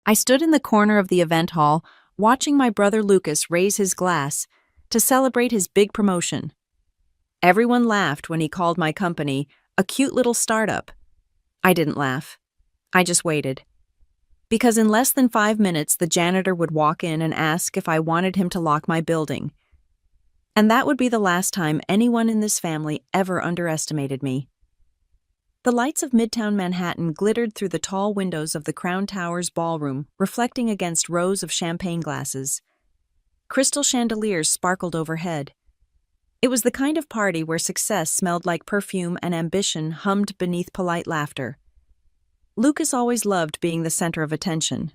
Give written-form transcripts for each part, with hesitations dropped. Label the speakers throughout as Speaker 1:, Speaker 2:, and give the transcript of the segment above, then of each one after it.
Speaker 1: I stood in the corner of the event hall, watching my brother Lucas raise his glass to celebrate his big promotion. Everyone laughed when he called my company a cute little startup. I didn't laugh. I just waited. Because in less than 5 minutes, the janitor would walk in and ask if I wanted him to lock my building. And that would be the last time anyone in this family ever underestimated me. The lights of Midtown Manhattan glittered through the tall windows of the Crown Towers ballroom, reflecting against rows of champagne glasses. Crystal chandeliers sparkled overhead. It was the kind of party where success smelled like perfume and ambition hummed beneath polite laughter. Lucas always loved being the center of attention.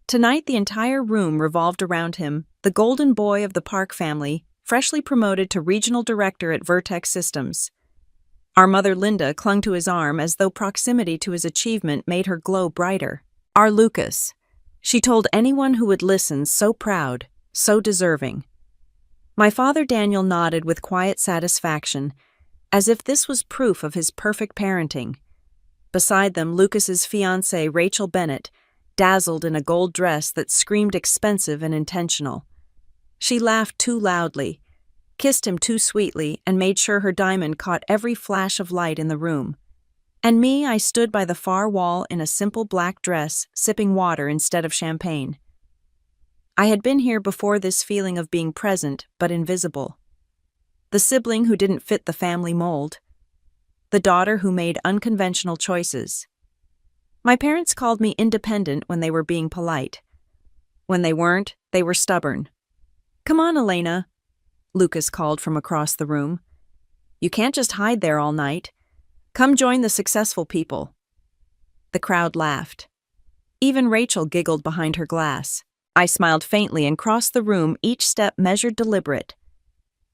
Speaker 1: Tonight, the entire room revolved around him, the golden boy of the Park family, freshly promoted to regional director at Vertex Systems. Our mother Linda clung to his arm as though proximity to his achievement made her glow brighter. Our Lucas, she told anyone who would listen, so proud, so deserving. My father Daniel nodded with quiet satisfaction, as if this was proof of his perfect parenting. Beside them, Lucas's fiancée, Rachel Bennett, dazzled in a gold dress that screamed expensive and intentional. She laughed too loudly, kissed him too sweetly, and made sure her diamond caught every flash of light in the room. And me, I stood by the far wall in a simple black dress, sipping water instead of champagne. I had been here before, this feeling of being present but invisible. The sibling who didn't fit the family mold. The daughter who made unconventional choices. My parents called me independent when they were being polite. When they weren't, they were stubborn. "Come on, Elena," Lucas called from across the room. "You can't just hide there all night. Come join the successful people." The crowd laughed. Even Rachel giggled behind her glass. I smiled faintly and crossed the room, each step measured, deliberate.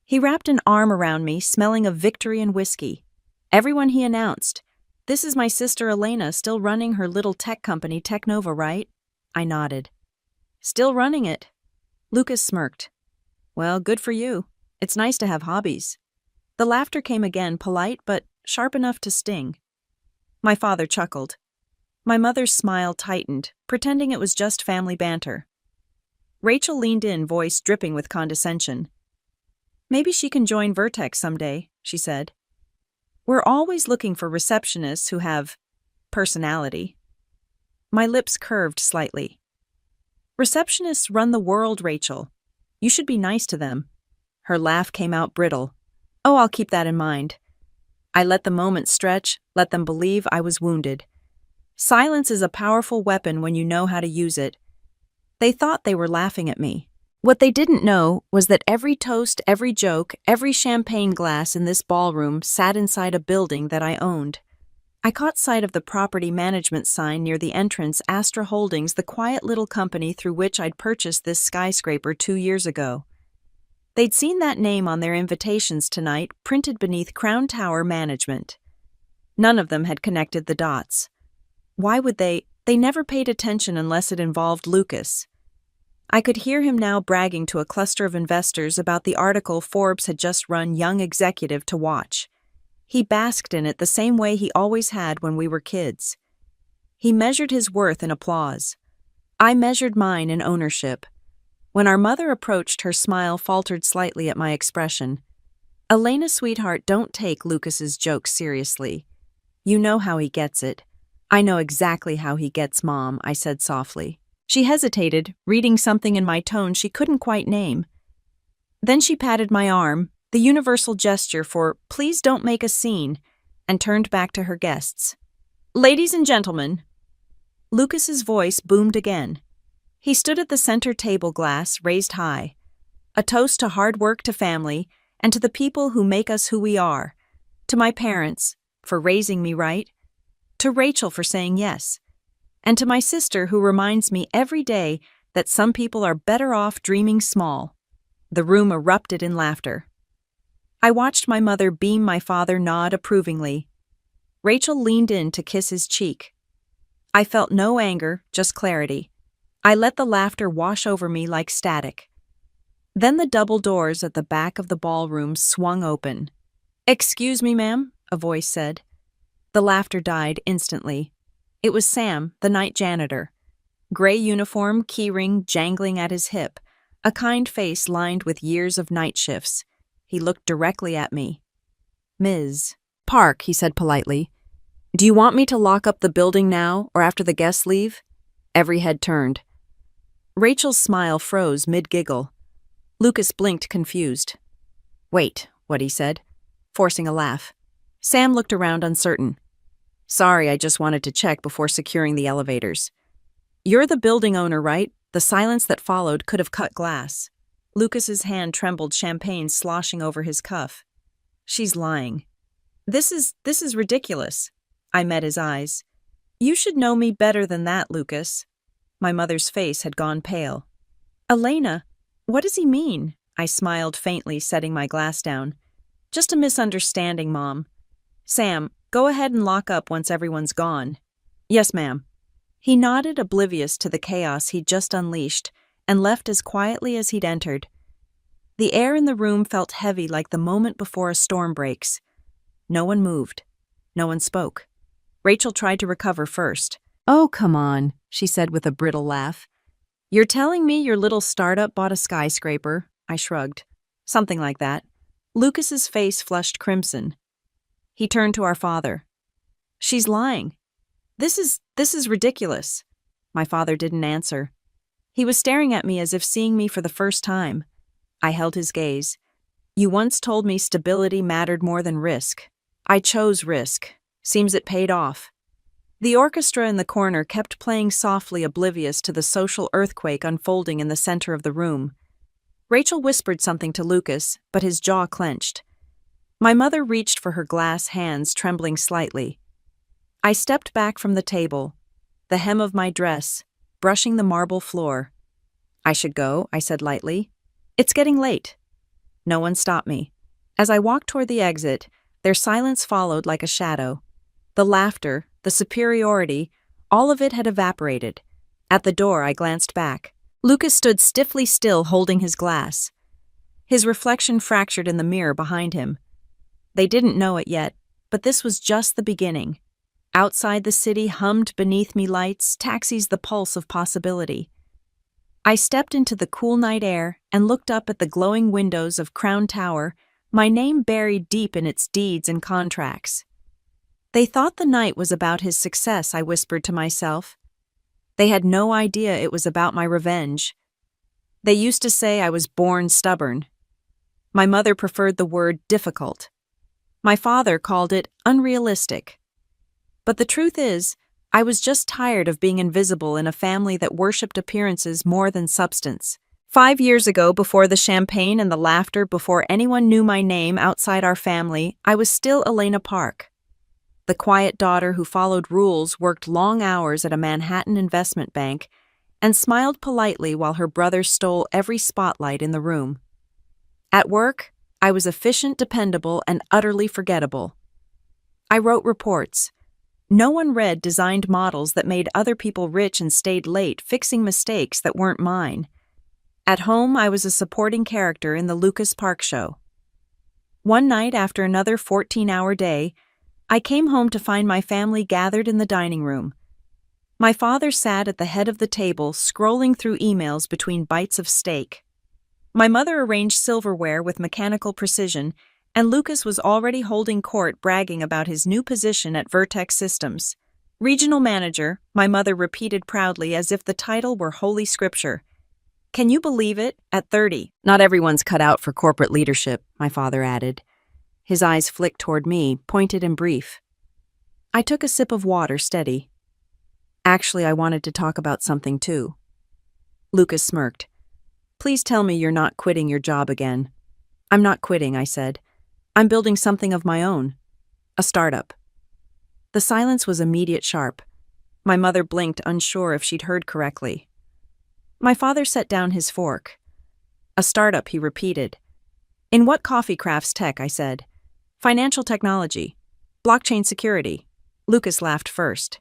Speaker 1: He wrapped an arm around me, smelling of victory and whiskey. "Everyone," he announced, "this is my sister Elena, still running her little tech company, Technova, right?" I nodded. "Still running it." Lucas smirked. "Well, good for you. It's nice to have hobbies." The laughter came again, polite but sharp enough to sting. My father chuckled. My mother's smile tightened, pretending it was just family banter. Rachel leaned in, voice dripping with condescension. "Maybe she can join Vertex someday," she said. "We're always looking for receptionists who have personality." My lips curved slightly. "Receptionists run the world, Rachel. You should be nice to them." Her laugh came out brittle. "Oh, I'll keep that in mind." I let the moment stretch, let them believe I was wounded. Silence is a powerful weapon when you know how to use it. They thought they were laughing at me. What they didn't know was that every toast, every joke, every champagne glass in this ballroom sat inside a building that I owned. I caught sight of the property management sign near the entrance, Astra Holdings, the quiet little company through which I'd purchased this skyscraper 2 years ago. They'd seen that name on their invitations tonight, printed beneath Crown Tower Management. None of them had connected the dots. Why would they? They never paid attention unless it involved Lucas. I could hear him now bragging to a cluster of investors about the article Forbes had just run Young Executive to watch. He basked in it the same way he always had when we were kids. He measured his worth in applause. I measured mine in ownership. When our mother approached, her smile faltered slightly at my expression. "Elena, sweetheart, don't take Lucas's jokes seriously. You know how he gets it." "I know exactly how he gets, Mom," I said softly. She hesitated, reading something in my tone she couldn't quite name. Then she patted my arm, the universal gesture for "please don't make a scene," and turned back to her guests. "Ladies and gentlemen." Lucas's voice boomed again. He stood at the center table, glass raised high. A toast to hard work, to family, and to the people who make us who we are. To my parents, for raising me right. To Rachel for saying yes. And to my sister, who reminds me every day that some people are better off dreaming small. The room erupted in laughter. I watched my mother beam, my father nod approvingly. Rachel leaned in to kiss his cheek. I felt no anger, just clarity. I let the laughter wash over me like static. Then the double doors at the back of the ballroom swung open. "Excuse me, ma'am," a voice said. The laughter died instantly. It was Sam, the night janitor. Gray uniform, keyring jangling at his hip, a kind face lined with years of night shifts. He looked directly at me. "Ms. Park," he said politely. "Do you want me to lock up the building now or after the guests leave?" Every head turned. Rachel's smile froze mid-giggle. Lucas blinked confused. "Wait," what he said, forcing a laugh. Sam looked around uncertain. "Sorry, I just wanted to check before securing the elevators." "You're the building owner, right?" The silence that followed could have cut glass. Lucas's hand trembled, champagne sloshing over his cuff. "She's lying." This is ridiculous." I met his eyes. "You should know me better than that, Lucas." My mother's face had gone pale. "Elena, what does he mean?" I smiled faintly, setting my glass down. "Just a misunderstanding, Mom." "Sam, go ahead and lock up once everyone's gone." "Yes, ma'am." He nodded, oblivious to the chaos he'd just unleashed, and left as quietly as he'd entered. The air in the room felt heavy, like the moment before a storm breaks. No one moved. No one spoke. Rachel tried to recover first. "Oh, come on," she said with a brittle laugh. "You're telling me your little startup bought a skyscraper?" I shrugged. "Something like that." Lucas's face flushed crimson. He turned to our father. "She's lying. This is ridiculous." My father didn't answer. He was staring at me as if seeing me for the first time. I held his gaze. "You once told me stability mattered more than risk. I chose risk. Seems it paid off." The orchestra in the corner kept playing softly, oblivious to the social earthquake unfolding in the center of the room. Rachel whispered something to Lucas, but his jaw clenched. My mother reached for her glass, hands trembling slightly. I stepped back from the table, the hem of my dress brushing the marble floor. "I should go," I said lightly. "It's getting late." No one stopped me. As I walked toward the exit, their silence followed like a shadow. The laughter, the superiority, all of it had evaporated. At the door, I glanced back. Lucas stood stiffly still, holding his glass. His reflection fractured in the mirror behind him. They didn't know it yet, but this was just the beginning. Outside, the city hummed beneath me, lights, taxis, the pulse of possibility. I stepped into the cool night air and looked up at the glowing windows of Crown Tower, my name buried deep in its deeds and contracts. "They thought the night was about his success," I whispered to myself. "They had no idea it was about my revenge." They used to say I was born stubborn. My mother preferred the word difficult. My father called it unrealistic. But the truth is, I was just tired of being invisible in a family that worshipped appearances more than substance. 5 years ago, before the champagne and the laughter, before anyone knew my name outside our family, I was still Elena Park. The quiet daughter who followed rules, worked long hours at a Manhattan investment bank, and smiled politely while her brother stole every spotlight in the room. At work, I was efficient, dependable, and utterly forgettable. I wrote reports. No one read designed models that made other people rich and stayed late, fixing mistakes that weren't mine. At home, I was a supporting character in the Lucas Park show. One night, after another 14-hour day, I came home to find my family gathered in the dining room. My father sat at the head of the table, scrolling through emails between bites of steak. My mother arranged silverware with mechanical precision, and Lucas was already holding court, bragging about his new position at Vertex Systems. "Regional manager," my mother repeated proudly as if the title were holy scripture. "Can you believe it? At 30. Not everyone's cut out for corporate leadership," my father added. His eyes flicked toward me, pointed and brief. I took a sip of water, steady. "Actually, I wanted to talk about something too." Lucas smirked. "Please tell me you're not quitting your job again." "I'm not quitting," I said. "I'm building something of my own. A startup." The silence was immediate, sharp. My mother blinked, unsure if she'd heard correctly. My father set down his fork. "A startup," he repeated. "In what? Coffee crafts tech," I said. "Financial technology. Blockchain security." Lucas laughed first.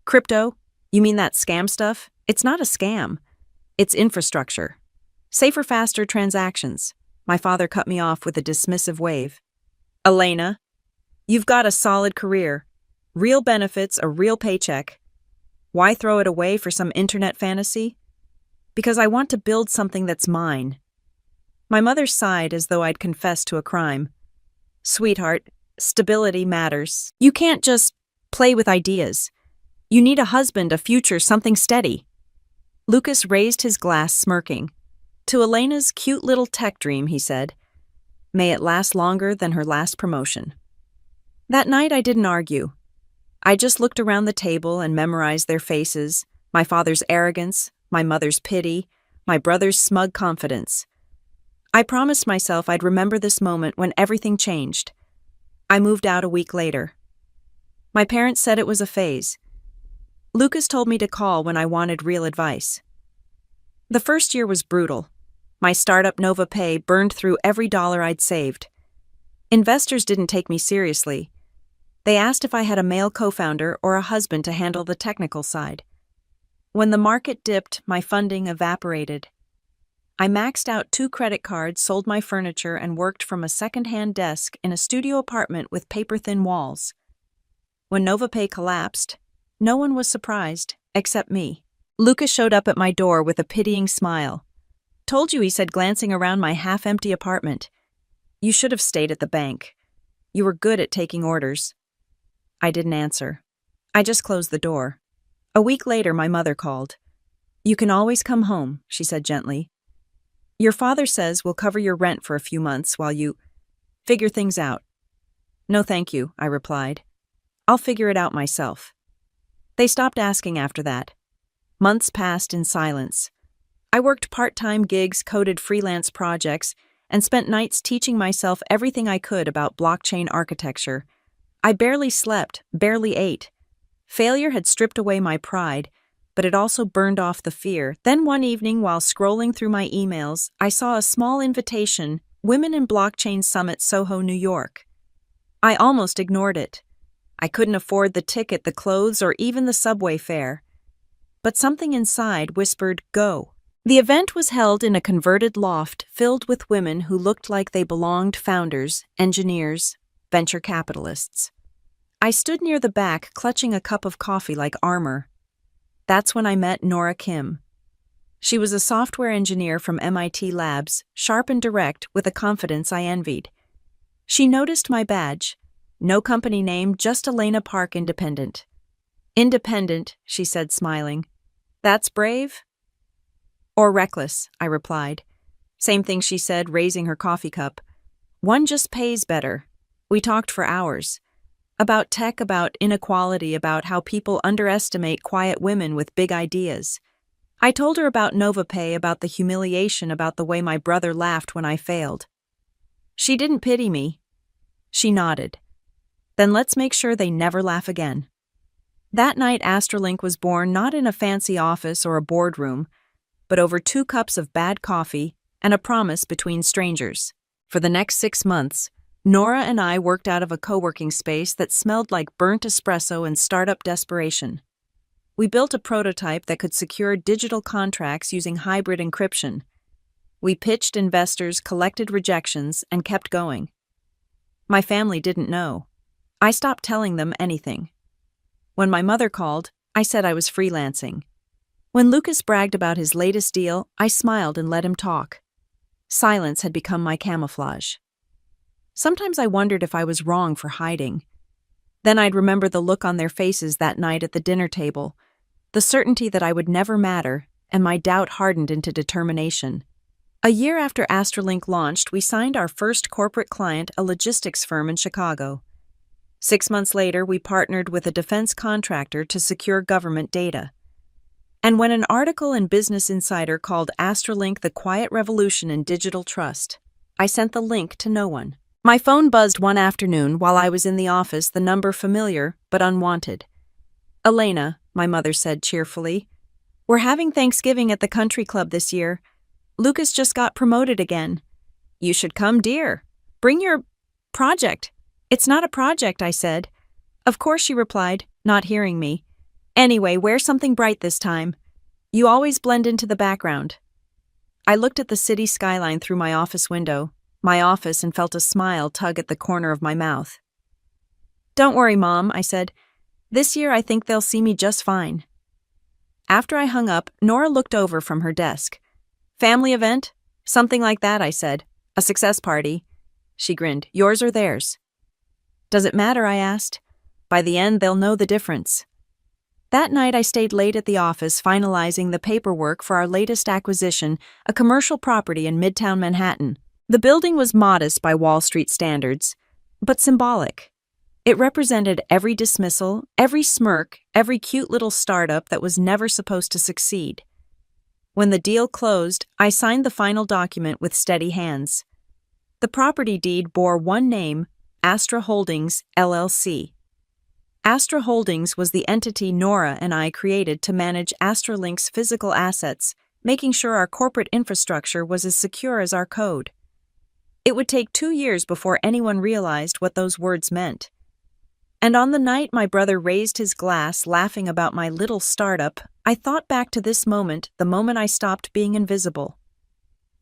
Speaker 1: "Crypto? You mean that scam stuff? It's not a scam. It's infrastructure. Safer, faster transactions." My father cut me off with a dismissive wave. "Elena, you've got a solid career. Real benefits, a real paycheck." Why throw it away for some internet fantasy? Because I want to build something that's mine. My mother sighed as though I'd confessed to a crime. Sweetheart, stability matters. You can't just play with ideas. You need a husband, a future, something steady. Lucas raised his glass, smirking. To Elena's cute little tech dream, he said. May it last longer than her last promotion. That night I didn't argue. I just looked around the table and memorized their faces, my father's arrogance, my mother's pity, my brother's smug confidence. I promised myself I'd remember this moment when everything changed. I moved out a week later. My parents said it was a phase. Lucas told me to call when I wanted real advice. The first year was brutal. My startup NovaPay burned through every dollar I'd saved. Investors didn't take me seriously. They asked if I had a male co-founder or a husband to handle the technical side. When the market dipped, my funding evaporated. I maxed out 2 credit cards, sold my furniture, and worked from a second-hand desk in a studio apartment with paper-thin walls. When NovaPay collapsed, no one was surprised, except me. Lucas showed up at my door with a pitying smile. Told you, he said, glancing around my half-empty apartment. You should have stayed at the bank. You were good at taking orders. I didn't answer. I just closed the door. A week later, my mother called. You can always come home, she said gently. Your father says we'll cover your rent for a few months while you figure things out. No, thank you, I replied. I'll figure it out myself. They stopped asking after that. Months passed in silence. I worked part-time gigs, coded freelance projects, and spent nights teaching myself everything I could about blockchain architecture. I barely slept, barely ate. Failure had stripped away my pride, but it also burned off the fear. Then one evening, while scrolling through my emails, I saw a small invitation, Women in Blockchain Summit, Soho, New York. I almost ignored it. I couldn't afford the ticket, the clothes, or even the subway fare. But something inside whispered, go. The event was held in a converted loft filled with women who looked like they belonged, founders, engineers, venture capitalists. I stood near the back, clutching a cup of coffee like armor. That's when I met Nora Kim. She was a software engineer from MIT Labs, sharp and direct, with a confidence I envied. She noticed my badge. No company name, just Elena Park Independent. Independent, she said, smiling. That's brave? Or reckless, I replied. Same thing, she said, raising her coffee cup. One just pays better. We talked for hours. About tech, about inequality, about how people underestimate quiet women with big ideas. I told her about NovaPay, about the humiliation, about the way my brother laughed when I failed. She didn't pity me. She nodded. Then let's make sure they never laugh again. That night, Astrolink was born not in a fancy office or a boardroom, but over 2 cups of bad coffee and a promise between strangers. For the next 6 months, Nora and I worked out of a co-working space that smelled like burnt espresso and startup desperation. We built a prototype that could secure digital contracts using hybrid encryption. We pitched investors, collected rejections, and kept going. My family didn't know. I stopped telling them anything. When my mother called, I said I was freelancing. When Lucas bragged about his latest deal, I smiled and let him talk. Silence had become my camouflage. Sometimes I wondered if I was wrong for hiding. Then I'd remember the look on their faces that night at the dinner table, the certainty that I would never matter, and my doubt hardened into determination. A year after Astrolink launched, we signed our first corporate client, a logistics firm in Chicago. 6 months later, we partnered with a defense contractor to secure government data. And when an article in Business Insider called Astrolink the quiet revolution in digital trust, I sent the link to no one. My phone buzzed one afternoon while I was in the office, the number familiar but unwanted. Elena, my mother said cheerfully, we're having Thanksgiving at the country club this year. Lucas just got promoted again. You should come, dear. Bring your project. It's not a project, I said. Of course, she replied, not hearing me. Anyway, wear something bright this time. You always blend into the background. I looked at the city skyline through my office window, and felt a smile tug at the corner of my mouth. Don't worry, Mom, I said. This year I think they'll see me just fine. After I hung up, Nora looked over from her desk. Family event? Something like that, I said. A success party. She grinned. Yours or theirs? Does it matter, I asked. By the end, they'll know the difference. That night, I stayed late at the office finalizing the paperwork for our latest acquisition, a commercial property in Midtown Manhattan. The building was modest by Wall Street standards, but symbolic. It represented every dismissal, every smirk, every cute little startup that was never supposed to succeed. When the deal closed, I signed the final document with steady hands. The property deed bore one name, Astra Holdings, LLC. Astra Holdings was the entity Nora and I created to manage AstraLink's physical assets, making sure our corporate infrastructure was as secure as our code. It would take 2 years before anyone realized what those words meant. And on the night my brother raised his glass laughing about my little startup, I thought back to this moment, the moment I stopped being invisible.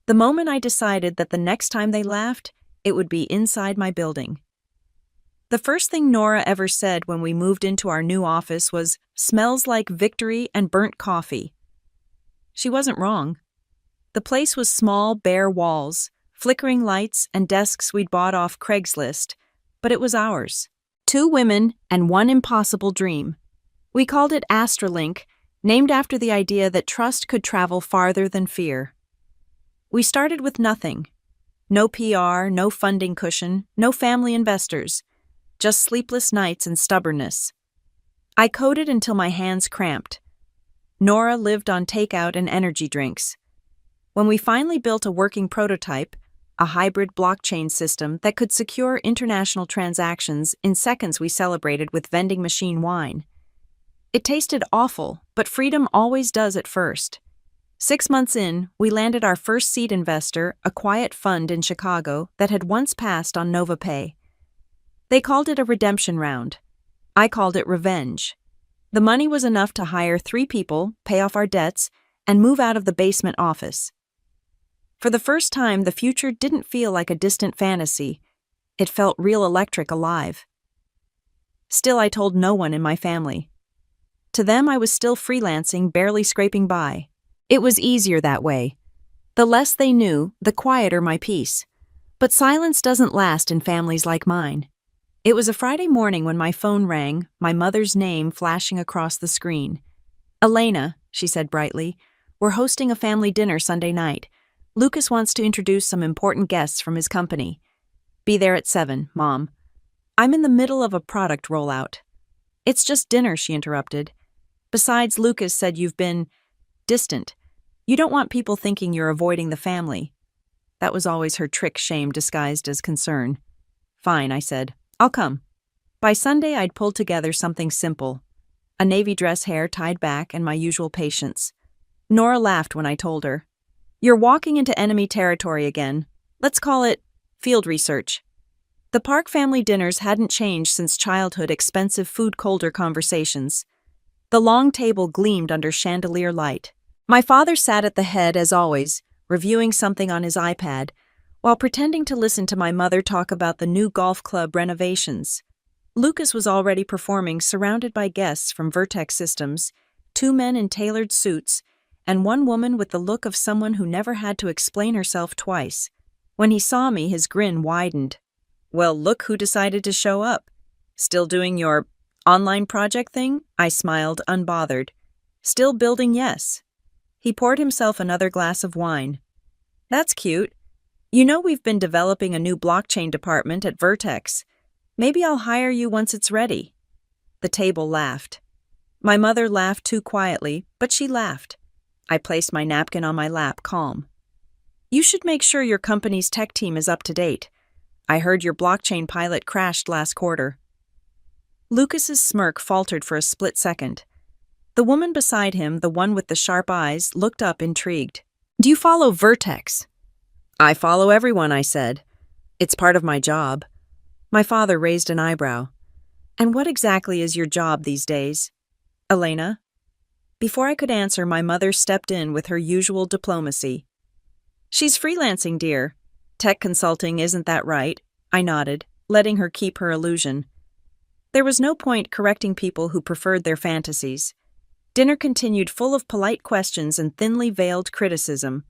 Speaker 1: The moment I decided that the next time they laughed, it would be inside my building. The first thing Nora ever said when we moved into our new office was, "Smells like victory and burnt coffee." She wasn't wrong. The place was small, bare walls, flickering lights, and desks we'd bought off Craigslist, but it was ours. 2 women and one impossible dream. We called it AstraLink, named after the idea that trust could travel farther than fear. We started with nothing. No PR, no funding cushion, no family investors. Just sleepless nights and stubbornness. I coded until my hands cramped. Nora lived on takeout and energy drinks. When we finally built a working prototype, a hybrid blockchain system that could secure international transactions, in seconds we celebrated with vending machine wine. It tasted awful, but freedom always does at first. 6 months in, we landed our first seed investor, a quiet fund in Chicago that had once passed on NovaPay. They called it a redemption round. I called it revenge. The money was enough to hire 3 people, pay off our debts, and move out of the basement office. For the first time, the future didn't feel like a distant fantasy. It felt real, electric, alive. Still, I told no one in my family. To them, I was still freelancing, barely scraping by. It was easier that way. The less they knew, the quieter my peace. But silence doesn't last in families like mine. It was a Friday morning when my phone rang, my mother's name flashing across the screen. "Elena," she said brightly, "we're hosting a family dinner Sunday night. Lucas wants to introduce some important guests from his company. Be there at 7, Mom." "I'm in the middle of a product rollout." "It's just dinner," she interrupted. "Besides, Lucas said you've been distant. You don't want people thinking you're avoiding the family." That was always her trick, shame disguised as concern. "Fine," I said. "I'll come." By Sunday, I'd pulled together something simple. A navy dress, hair tied back, and my usual patience. Nora laughed when I told her. "You're walking into enemy territory again. Let's call it field research." The Park family dinners hadn't changed since childhood expensive food colder conversations. The long table gleamed under chandelier light. My father sat at the head, as always, reviewing something on his iPad, while pretending to listen to my mother talk about the new golf club renovations. Lucas was already performing, surrounded by guests from Vertex Systems, 2 men in tailored suits, and 1 woman with the look of someone who never had to explain herself twice. When he saw me, his grin widened. "Well, look who decided to show up. Still doing your online project thing?" I smiled, unbothered. "Still building, yes." He poured himself another glass of wine. "That's cute. You know we've been developing a new blockchain department at Vertex. Maybe I'll hire you once it's ready." The table laughed. My mother laughed too quietly, but she laughed. I placed my napkin on my lap, calm. "You should make sure your company's tech team is up to date. I heard your blockchain pilot crashed last quarter." Lucas's smirk faltered for a split second. The woman beside him, the one with the sharp eyes, looked up intrigued. "Do you follow Vertex?" "I follow everyone," I said. "It's part of my job." My father raised an eyebrow. "And what exactly is your job these days?" "Elena?" Before I could answer, my mother stepped in with her usual diplomacy. "She's freelancing, dear. Tech consulting, isn't that right?" I nodded, letting her keep her illusion. There was no point correcting people who preferred their fantasies. Dinner continued full of polite questions and thinly veiled criticism.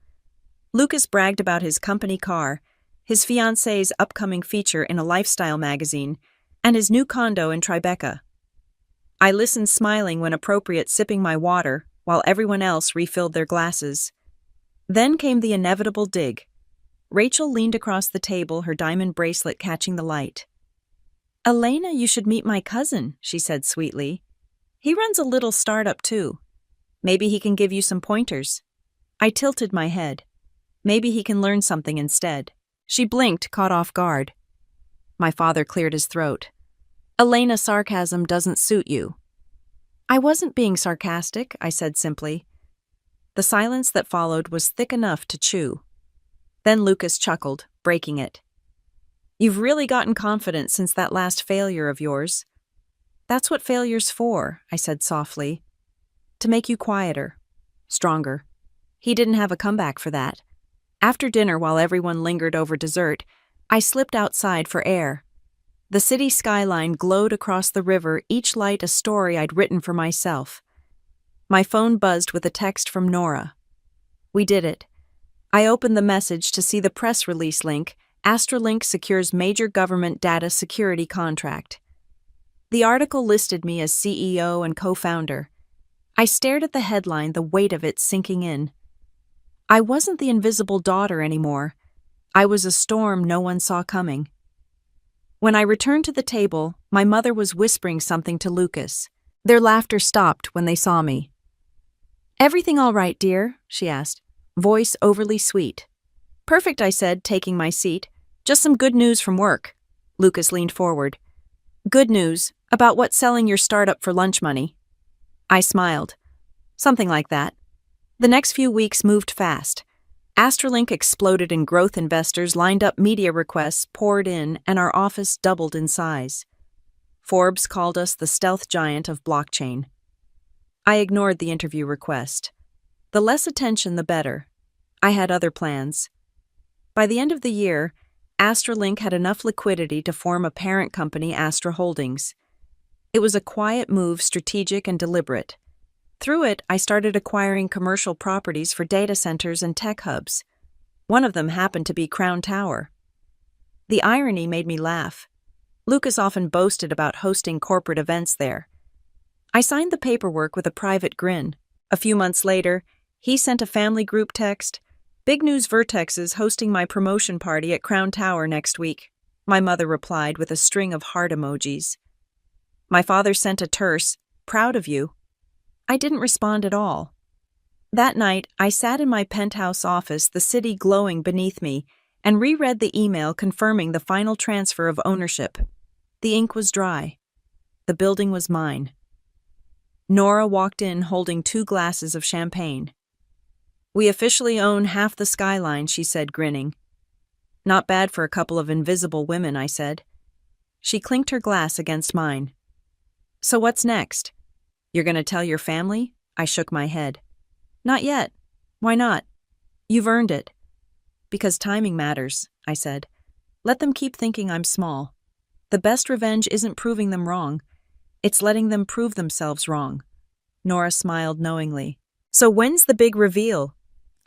Speaker 1: Lucas bragged about his company car, his fiancée's upcoming feature in a lifestyle magazine, and his new condo in Tribeca. I listened smiling when appropriate, sipping my water, while everyone else refilled their glasses. Then came the inevitable dig. Rachel leaned across the table, her diamond bracelet catching the light. "Elena, you should meet my cousin," she said sweetly. "He runs a little startup too. Maybe he can give you some pointers." I tilted my head. Maybe he can learn something instead. She blinked, caught off guard. My father cleared his throat. "Elena, sarcasm doesn't suit you." "I wasn't being sarcastic," I said simply. The silence that followed was thick enough to chew. Then Lucas chuckled, breaking it. "You've really gotten confident since that last failure of yours." "That's what failure's for," I said softly. "To make you quieter, stronger." He didn't have a comeback for that. After dinner, while everyone lingered over dessert, I slipped outside for air. The city skyline glowed across the river, each light a story I'd written for myself. My phone buzzed with a text from Nora. "We did it." I opened the message to see the press release link. Astralink secures major government data security contract. The article listed me as CEO and co-founder. I stared at the headline, the weight of it sinking in. I wasn't the invisible daughter anymore. I was a storm no one saw coming. When I returned to the table, my mother was whispering something to Lucas. Their laughter stopped when they saw me. "Everything all right, dear?" she asked, voice overly sweet. "Perfect," I said, taking my seat. "Just some good news from work." Lucas leaned forward. "Good news? About what, selling your startup for lunch money?" I smiled. "Something like that." The next few weeks moved fast. Astralink exploded and growth investors lined up, media requests poured in, and our office doubled in size. Forbes called us the stealth giant of blockchain. I ignored the interview request. The less attention, the better. I had other plans. By the end of the year, Astralink had enough liquidity to form a parent company, Astra Holdings. It was a quiet move, strategic and deliberate. Through it, I started acquiring commercial properties for data centers and tech hubs. One of them happened to be Crown Tower. The irony made me laugh. Lucas often boasted about hosting corporate events there. I signed the paperwork with a private grin. A few months later, he sent a family group text. "Big news, Vertex is hosting my promotion party at Crown Tower next week." My mother replied with a string of heart emojis. My father sent a terse, "Proud of you." I didn't respond at all. That night, I sat in my penthouse office, the city glowing beneath me, and reread the email confirming the final transfer of ownership. The ink was dry. The building was mine. Nora walked in holding 2 glasses of champagne. "We officially own half the skyline," she said, grinning. "Not bad for a couple of invisible women," I said. She clinked her glass against mine. "So what's next? You're going to tell your family?" I shook my head. "Not yet." "Why not?" "You've earned it." "Because timing matters," I said. "Let them keep thinking I'm small. The best revenge isn't proving them wrong. It's letting them prove themselves wrong." Nora smiled knowingly. "So when's the big reveal?"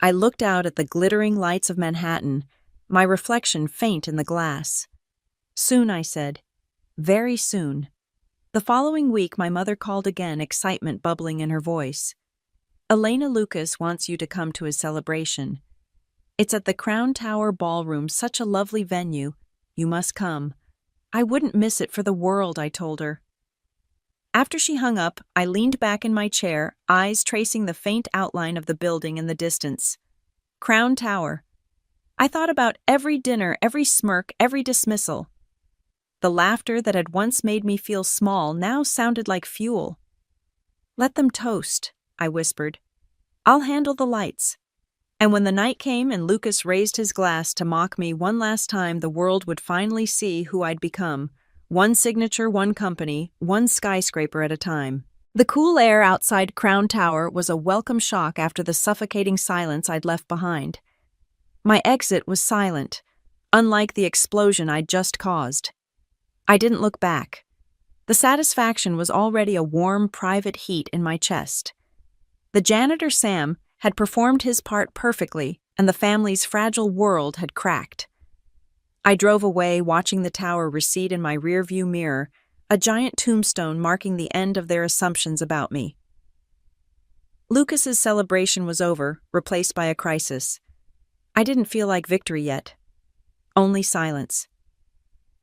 Speaker 1: I looked out at the glittering lights of Manhattan, my reflection faint in the glass. "Soon," I said. "Very soon." The following week, my mother called again, excitement bubbling in her voice. "Elena, Lucas wants you to come to his celebration. It's at the Crown Tower Ballroom, such a lovely venue. You must come." "I wouldn't miss it for the world," I told her. After she hung up, I leaned back in my chair, eyes tracing the faint outline of the building in the distance. Crown Tower. I thought about every dinner, every smirk, every dismissal. The laughter that had once made me feel small now sounded like fuel. "Let them toast," I whispered. "I'll handle the lights." And when the night came and Lucas raised his glass to mock me one last time, the world would finally see who I'd become. One signature, one company, one skyscraper at a time. The cool air outside Crown Tower was a welcome shock after the suffocating silence I'd left behind. My exit was silent, unlike the explosion I'd just caused. I didn't look back. The satisfaction was already a warm, private heat in my chest. The janitor Sam had performed his part perfectly, and the family's fragile world had cracked. I drove away, watching the tower recede in my rearview mirror, a giant tombstone marking the end of their assumptions about me. Lucas's celebration was over, replaced by a crisis. I didn't feel like victory yet. Only silence.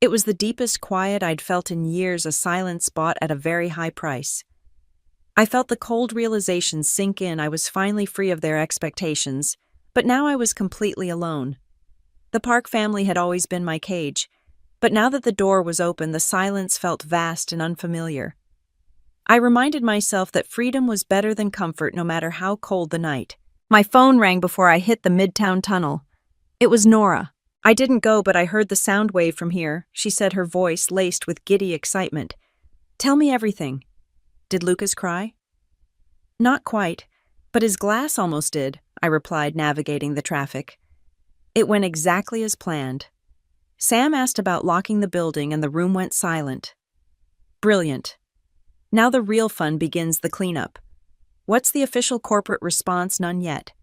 Speaker 1: It was the deepest quiet I'd felt in years, a silence bought at a very high price. I felt the cold realization sink in. I was finally free of their expectations, but now I was completely alone. The Park family had always been my cage, but now that the door was open, the silence felt vast and unfamiliar. I reminded myself that freedom was better than comfort, no matter how cold the night. My phone rang before I hit the Midtown tunnel. It was Nora. I didn't go, but I heard the sound wave from here, she said, her voice laced with giddy excitement. Tell me everything. Did Lucas cry? Not quite, but his glass almost did, I replied, navigating the traffic. It went exactly as planned. Sam asked about locking the building and the room went silent. Brilliant. Now the real fun begins, the cleanup. What's the official corporate response? None yet.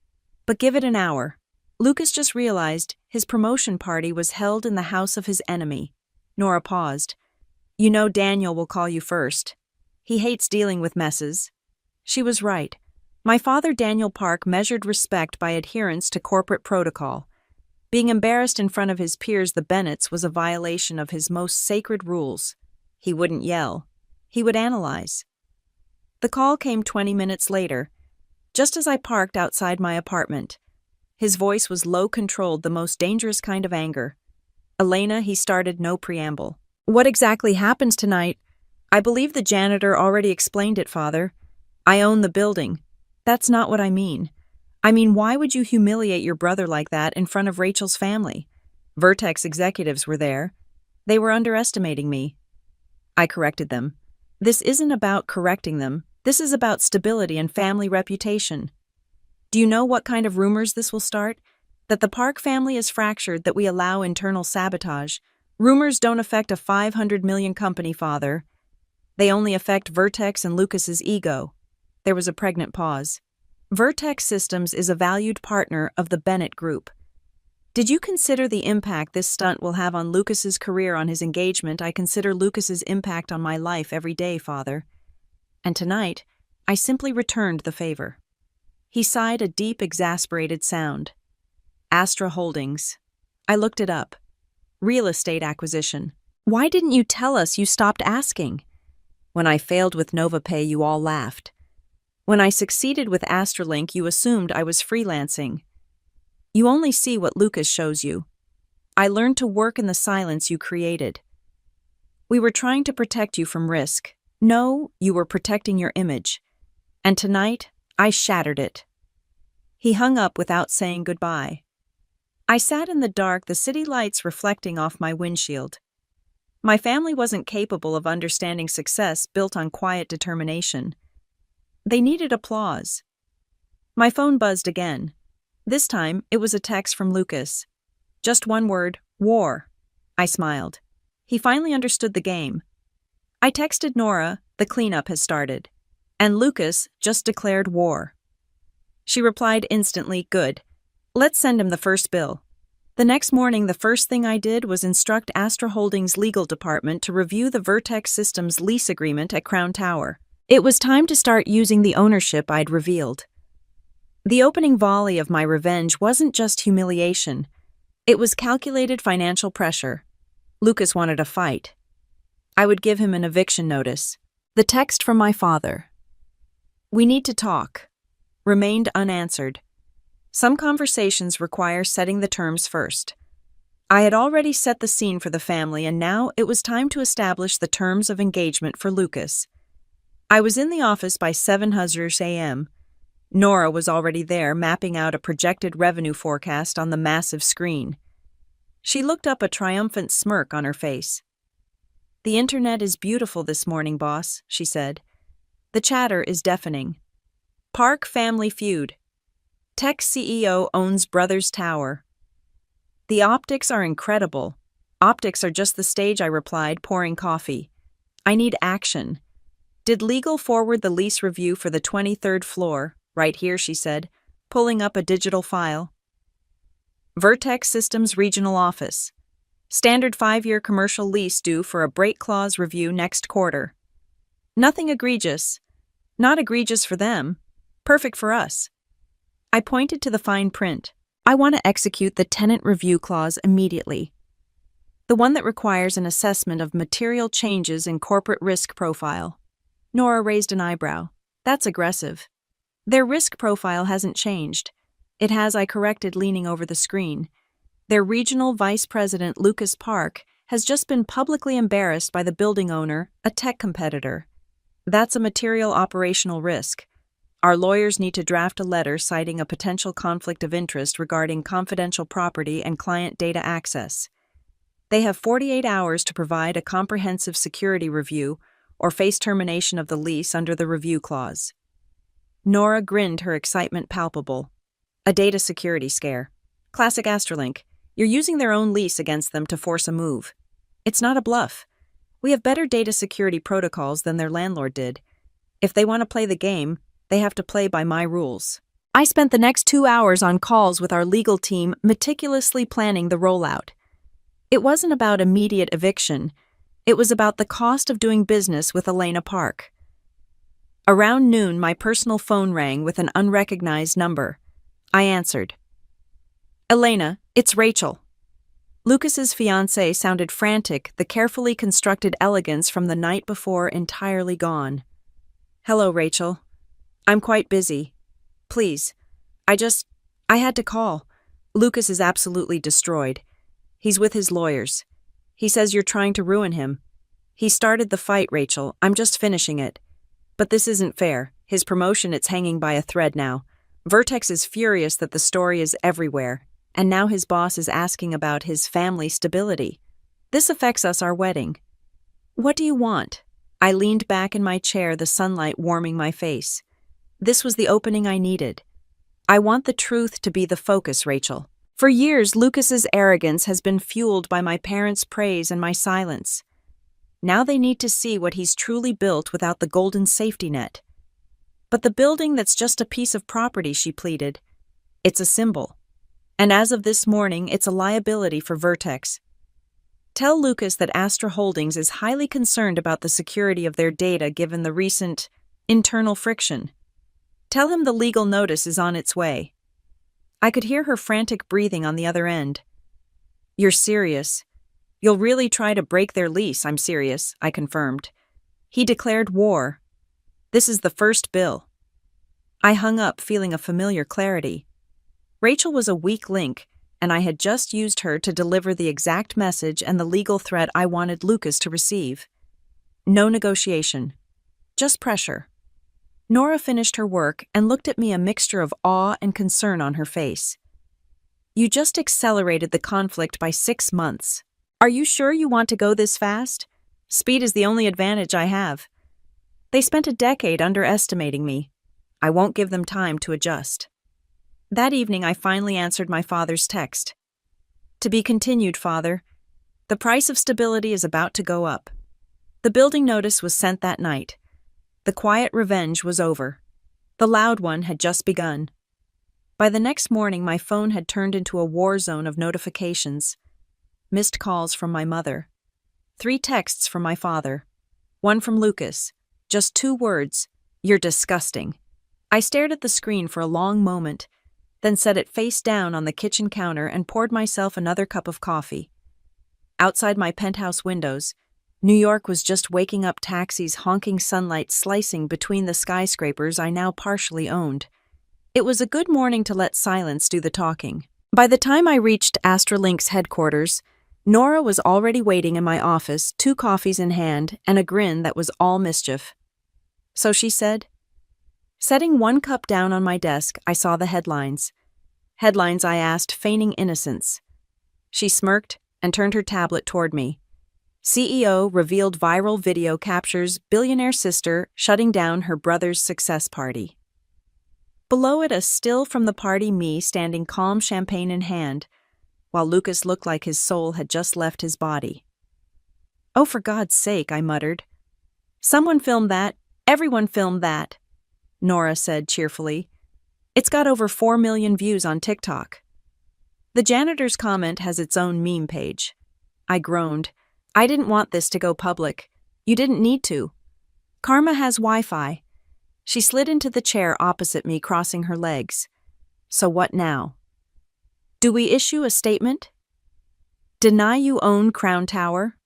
Speaker 1: But give it an hour. Lucas just realized his promotion party was held in the house of his enemy. Nora paused. You know Daniel will call you first. He hates dealing with messes. She was right. My father, Daniel Park, measured respect by adherence to corporate protocol. Being embarrassed in front of his peers, the Bennetts, was a violation of his most sacred rules. He wouldn't yell. He would analyze. The call came 20 minutes later, just as I parked outside my apartment. His voice was low, controlled, the most dangerous kind of anger. Elena, he started, no preamble. What exactly happens tonight? I believe the janitor already explained it, Father. I own the building. That's not what I mean. I mean, why would you humiliate your brother like that in front of Rachel's family? Vertex executives were there. They were underestimating me. I corrected them. This isn't about correcting them. This is about stability and family reputation. Do you know what kind of rumors this will start? That the Park family is fractured, that we allow internal sabotage. Rumors don't affect a 500 million company, Father. They only affect Vertex and Lucas's ego. There was a pregnant pause. Vertex Systems is a valued partner of the Bennett Group. Did you consider the impact this stunt will have on Lucas's career, on his engagement? I consider Lucas's impact on my life every day, Father. And tonight, I simply returned the favor. He sighed, a deep, exasperated sound. Astra Holdings. I looked it up. Real estate acquisition. Why didn't you tell us? You stopped asking. When I failed with NovaPay, you all laughed. When I succeeded with Astralink, you assumed I was freelancing. You only see what Lucas shows you. I learned to work in the silence you created. We were trying to protect you from risk. No, you were protecting your image. And tonight, I shattered it. He hung up without saying goodbye. I sat in the dark, the city lights reflecting off my windshield. My family wasn't capable of understanding success built on quiet determination. They needed applause. My phone buzzed again. This time, it was a text from Lucas. Just one word, war. I smiled. He finally understood the game. I texted Nora, the cleanup has started. And Lucas just declared war. She replied instantly, good. Let's send him the first bill. The next morning, the first thing I did was instruct Astra Holdings' legal department to review the Vertex Systems lease agreement at Crown Tower. It was time to start using the ownership I'd revealed. The opening volley of my revenge wasn't just humiliation. It was calculated financial pressure. Lucas wanted a fight. I would give him an eviction notice. The text from my father. We need to talk. Remained unanswered. Some conversations require setting the terms first. I had already set the scene for the family, and now it was time to establish the terms of engagement for Lucas. I was in the office by 7:00 a.m. Nora was already there, mapping out a projected revenue forecast on the massive screen. She looked up, a triumphant smirk on her face. The internet is beautiful this morning, boss, she said. The chatter is deafening. Park family feud. Tech CEO owns Brothers Tower. The optics are incredible. Optics are just the stage, I replied, pouring coffee. I need action. Did legal forward the lease review for the 23rd floor? Right here, she said, pulling up a digital file. Vertex Systems Regional Office. Standard 5-year commercial lease due for a break clause review next quarter. Nothing egregious. Not egregious for them. Perfect for us. I pointed to the fine print. I want to execute the tenant review clause immediately. The one that requires an assessment of material changes in corporate risk profile. Nora raised an eyebrow. That's aggressive. Their risk profile hasn't changed. It has, I corrected, leaning over the screen. Their regional vice president, Lucas Park, has just been publicly embarrassed by the building owner, a tech competitor. That's a material operational risk. Our lawyers need to draft a letter citing a potential conflict of interest regarding confidential property and client data access. They have 48 hours to provide a comprehensive security review or face termination of the lease under the review clause. Nora grinned, her excitement palpable. A data security scare. Classic Astrolink. You're using their own lease against them to force a move. It's not a bluff. We have better data security protocols than their landlord did. If they want to play the game, they have to play by my rules. I spent the next 2 hours on calls with our legal team, meticulously planning the rollout. It wasn't about immediate eviction. It was about the cost of doing business with Elena Park. Around noon, my personal phone rang with an unrecognized number. I answered. Elena, it's Rachel. Lucas's fiancé sounded frantic, the carefully constructed elegance from the night before entirely gone. Hello, Rachel. I'm quite busy. Please. I had to call. Lucas is absolutely destroyed. He's with his lawyers. He says you're trying to ruin him. He started the fight, Rachel. I'm just finishing it. But this isn't fair. His promotion, it's hanging by a thread now. Vertex is furious that the story is everywhere, and now his boss is asking about his family stability. This affects our wedding. What do you want? I leaned back in my chair, the sunlight warming my face. This was the opening I needed. I want the truth to be the focus, Rachel. For years, Lucas's arrogance has been fueled by my parents' praise and my silence. Now they need to see what he's truly built without the golden safety net. But the building, that's just a piece of property, she pleaded. It's a symbol. And as of this morning, it's a liability for Vertex. Tell Lucas that Astra Holdings is highly concerned about the security of their data given the recent internal friction. Tell him the legal notice is on its way. I could hear her frantic breathing on the other end. You're serious. You'll really try to break their lease? I'm serious, I confirmed. He declared war. This is the first bill. I hung up, feeling a familiar clarity. Rachel was a weak link, and I had just used her to deliver the exact message and the legal threat I wanted Lucas to receive. No negotiation. Just pressure. Nora finished her work and looked at me, a mixture of awe and concern on her face. You just accelerated the conflict by 6 months. Are you sure you want to go this fast? Speed is the only advantage I have. They spent a decade underestimating me. I won't give them time to adjust. That evening, I finally answered my father's text. To be continued, Father. The price of stability is about to go up. The building notice was sent that night. The quiet revenge was over. The loud one had just begun. By the next morning, my phone had turned into a war zone of notifications. Missed calls from my mother. 3 texts from my father. 1 from Lucas. Just 2 words. You're disgusting. I stared at the screen for a long moment, then set it face down on the kitchen counter and poured myself another cup of coffee. Outside my penthouse windows, New York was just waking up, taxis honking, sunlight slicing between the skyscrapers I now partially owned. It was a good morning to let silence do the talking. By the time I reached Astralink's headquarters, Nora was already waiting in my office, 2 coffees in hand and a grin that was all mischief. So she said. Setting 1 cup down on my desk, I saw the headlines. Headlines, I asked, feigning innocence. She smirked and turned her tablet toward me. CEO revealed viral video captures billionaire sister shutting down her brother's success party. Below it, a still from the party, me standing calm, champagne in hand, while Lucas looked like his soul had just left his body. Oh, for God's sake, I muttered. Someone filmed that. Everyone filmed that, Nora said cheerfully. It's got over 4 million views on TikTok. The janitor's comment has its own meme page. I groaned. I didn't want this to go public. You didn't need to. Karma has Wi-Fi. She slid into the chair opposite me, crossing her legs. So what now? Do we issue a statement? Deny you own Crown Tower?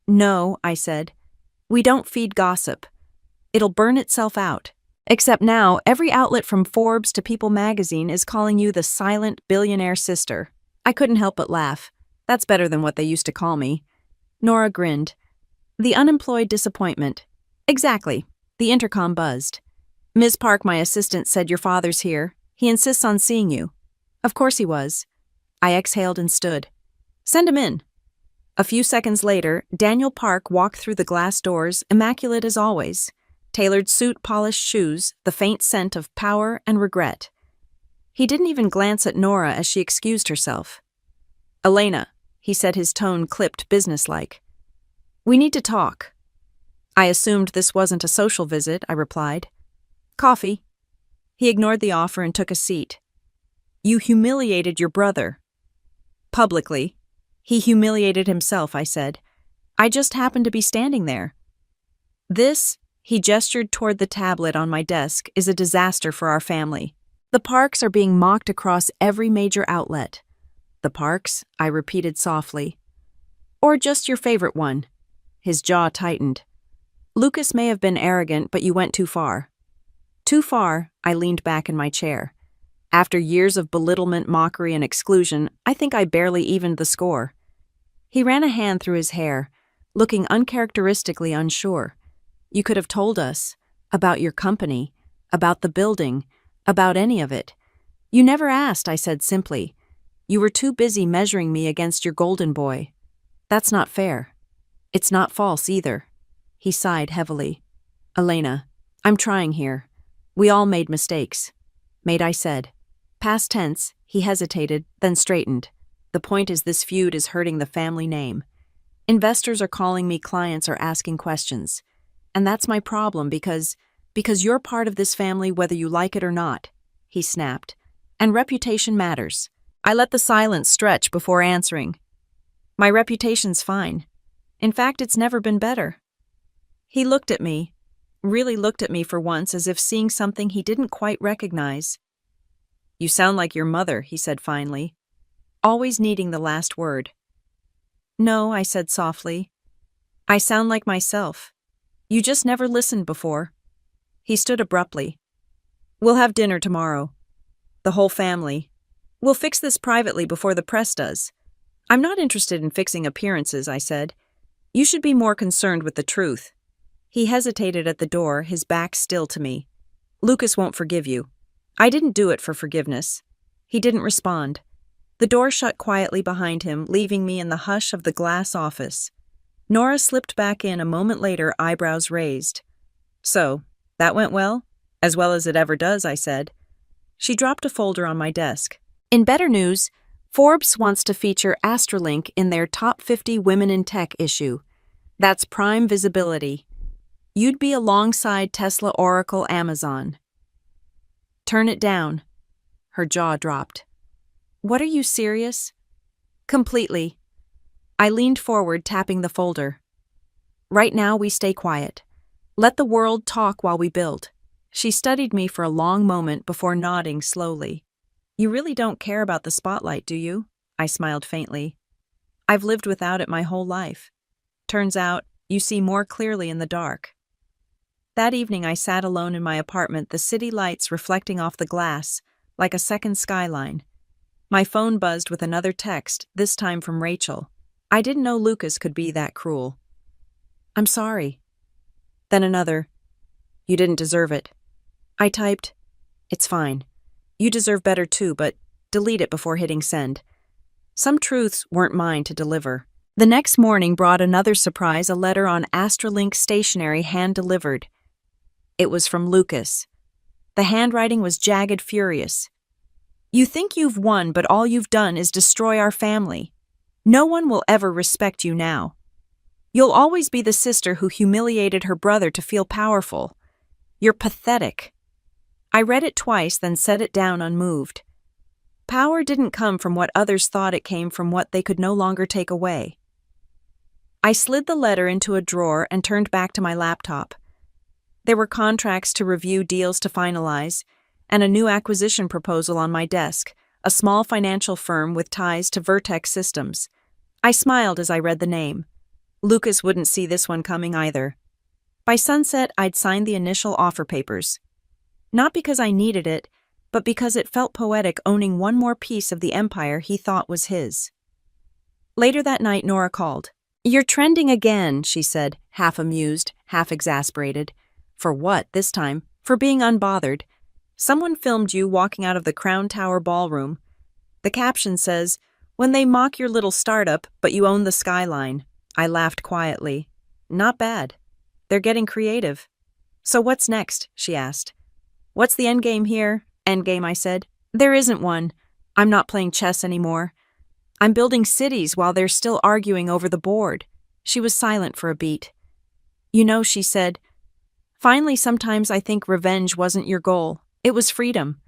Speaker 1: No, I said. We don't feed gossip. It'll burn itself out. Except now, every outlet from Forbes to People magazine is calling you the silent billionaire sister. I couldn't help but laugh. That's better than what they used to call me. Nora grinned. The unemployed disappointment. Exactly. The intercom buzzed. Ms. Park, my assistant, said your father's here. He insists on seeing you. Of course he was. I exhaled and stood. Send him in. A few seconds later, Daniel Park walked through the glass doors, immaculate as always. Tailored suit, polished shoes, the faint scent of power and regret. He didn't even glance at Nora as she excused herself. Elena, he said, his tone clipped businesslike. We need to talk. I assumed this wasn't a social visit, I replied. Coffee. He ignored the offer and took a seat. You humiliated your brother. Publicly. He humiliated himself, I said. I just happened to be standing there. This, he gestured toward the tablet on my desk, is a disaster for our family. The Parks are being mocked across every major outlet. The Parks, I repeated softly. Or just your favorite one. His jaw tightened. Lucas may have been arrogant, but you went too far. Too far, I leaned back in my chair. After years of belittlement, mockery, and exclusion, I think I barely evened the score. He ran a hand through his hair, looking uncharacteristically unsure. You could have told us about your company, about the building, about any of it. You never asked, I said simply. You were too busy measuring me against your golden boy. That's not fair. It's not false either. He sighed heavily. Elena, I'm trying here. We all made mistakes. Made, I said. Past tense, he hesitated, then straightened. The point is this feud is hurting the family name. Investors are calling me, clients are asking questions. And that's my problem because you're part of this family whether you like it or not, he snapped. And reputation matters. I let the silence stretch before answering. My reputation's fine. In fact, it's never been better. He looked at me, really looked at me for once as if seeing something he didn't quite recognize. You sound like your mother, he said finally, always needing the last word. No, I said softly. I sound like myself. You just never listened before. He stood abruptly. We'll have dinner tomorrow. The whole family. We'll fix this privately before the press does. I'm not interested in fixing appearances, I said. You should be more concerned with the truth. He hesitated at the door, his back still to me. Lucas won't forgive you. I didn't do it for forgiveness. He didn't respond. The door shut quietly behind him, leaving me in the hush of the glass office. Nora slipped back in a moment later, eyebrows raised. So, that went well? As well as it ever does, I said. She dropped a folder on my desk. In better news, Forbes wants to feature Astralink in their Top 50 Women in Tech issue. That's prime visibility. You'd be alongside Tesla, Oracle, Amazon. Turn it down. Her jaw dropped. What, are you serious? Completely. I leaned forward, tapping the folder. Right now, we stay quiet. Let the world talk while we build. She studied me for a long moment before nodding slowly. You really don't care about the spotlight, do you? I smiled faintly. I've lived without it my whole life. Turns out, you see more clearly in the dark. That evening I sat alone in my apartment, the city lights reflecting off the glass, like a second skyline. My phone buzzed with another text, this time from Rachel. I didn't know Lucas could be that cruel. I'm sorry. Then another. You didn't deserve it. I typed, it's fine. You deserve better too, but delete it before hitting send. Some truths weren't mine to deliver. The next morning brought another surprise, a letter on Astralink stationery hand-delivered. It was from Lucas. The handwriting was jagged, furious. You think you've won, but all you've done is destroy our family. No one will ever respect you now. You'll always be the sister who humiliated her brother to feel powerful. You're pathetic. I read it twice, then set it down unmoved. Power didn't come from what others thought, it came from what they could no longer take away. I slid the letter into a drawer and turned back to my laptop. There were contracts to review, deals to finalize, and a new acquisition proposal on my desk, a small financial firm with ties to Vertex Systems. I smiled as I read the name. Lucas wouldn't see this one coming either. By sunset, I'd signed the initial offer papers. Not because I needed it, but because it felt poetic, owning one more piece of the empire he thought was his. Later that night, Nora called. "You're trending again," she said, half amused, half exasperated. "For what, this time? For being unbothered. Someone filmed you walking out of the Crown Tower ballroom. The caption says, 'When they mock your little startup, but you own the skyline.'" I laughed quietly. "Not bad. They're getting creative." "So what's next?" she asked. "What's the endgame here?" "Endgame," I said. "There isn't one. I'm not playing chess anymore. I'm building cities while they're still arguing over the board." She was silent for a beat. "You know," she said, "finally sometimes I think revenge wasn't your goal. It was freedom."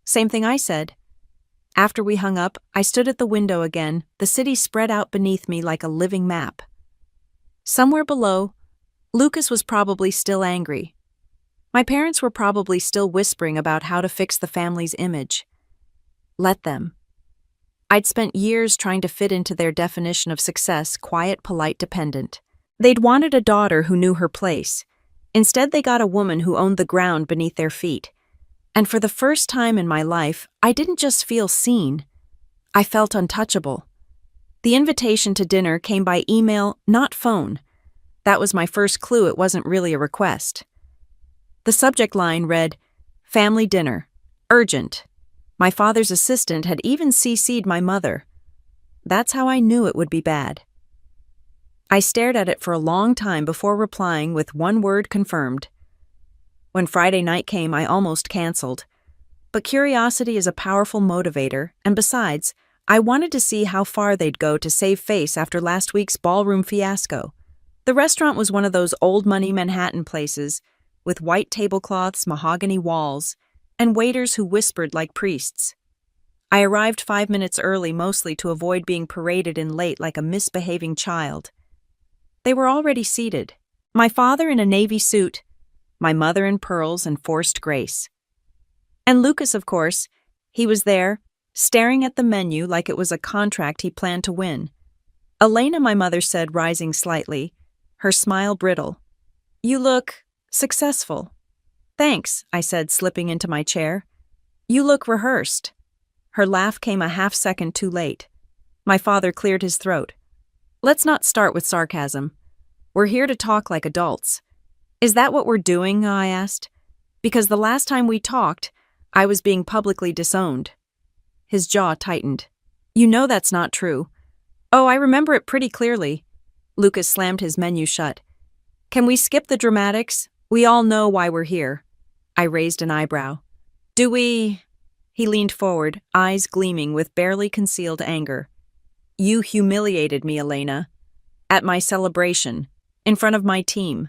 Speaker 1: Same thing I said. After we hung up, I stood at the window again, the city spread out beneath me like a living map. Somewhere below, Lucas was probably still angry. My parents were probably still whispering about how to fix the family's image. Let them. I'd spent years trying to fit into their definition of success, quiet, polite, dependent. They'd wanted a daughter who knew her place. Instead, they got a woman who owned the ground beneath their feet. And for the first time in my life, I didn't just feel seen. I felt untouchable. The invitation to dinner came by email, not phone. That was my first clue it wasn't really a request. The subject line read, "Family dinner. Urgent." My father's assistant had even CC'd my mother. That's how I knew it would be bad. I stared at it for a long time before replying with one word: confirmed. When Friday night came, I almost canceled. But curiosity is a powerful motivator, and besides, I wanted to see how far they'd go to save face after last week's ballroom fiasco. The restaurant was one of those old-money Manhattan places, with white tablecloths, mahogany walls, and waiters who whispered like priests. I arrived 5 minutes early, mostly to avoid being paraded in late like a misbehaving child. They were already seated. My father in a navy suit, my mother in pearls and forced grace. And Lucas, of course, he was there, staring at the menu like it was a contract he planned to win. "Elena," my mother said, rising slightly, her smile brittle. "You look successful." "Thanks," I said, slipping into my chair. "You look rehearsed." Her laugh came a half-second too late. My father cleared his throat. "Let's not start with sarcasm. We're here to talk like adults." "Is that what we're doing?" I asked. "Because the last time we talked, I was being publicly disowned." His jaw tightened. "You know that's not true." "Oh, I remember it pretty clearly." Lucas slammed his menu shut. "Can we skip the dramatics? We all know why we're here." I raised an eyebrow. "Do we?" He leaned forward, eyes gleaming with barely concealed anger. "You humiliated me, Elena. At my celebration. In front of my team.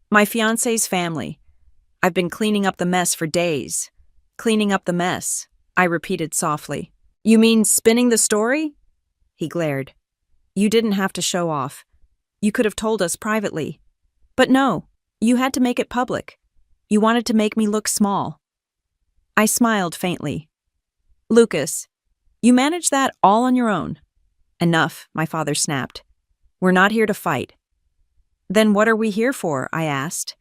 Speaker 1: My fiancé's family. I've been cleaning up the mess for days." "Cleaning up the mess," I repeated softly. "You mean spinning the story?" He glared. "You didn't have to show off. You could have told us privately. But no, you had to make it public. You wanted to make me look small." I smiled faintly. "Lucas, you managed that all on your own." "Enough," my father snapped. "We're not here to fight." "Then what are we here for?" I asked.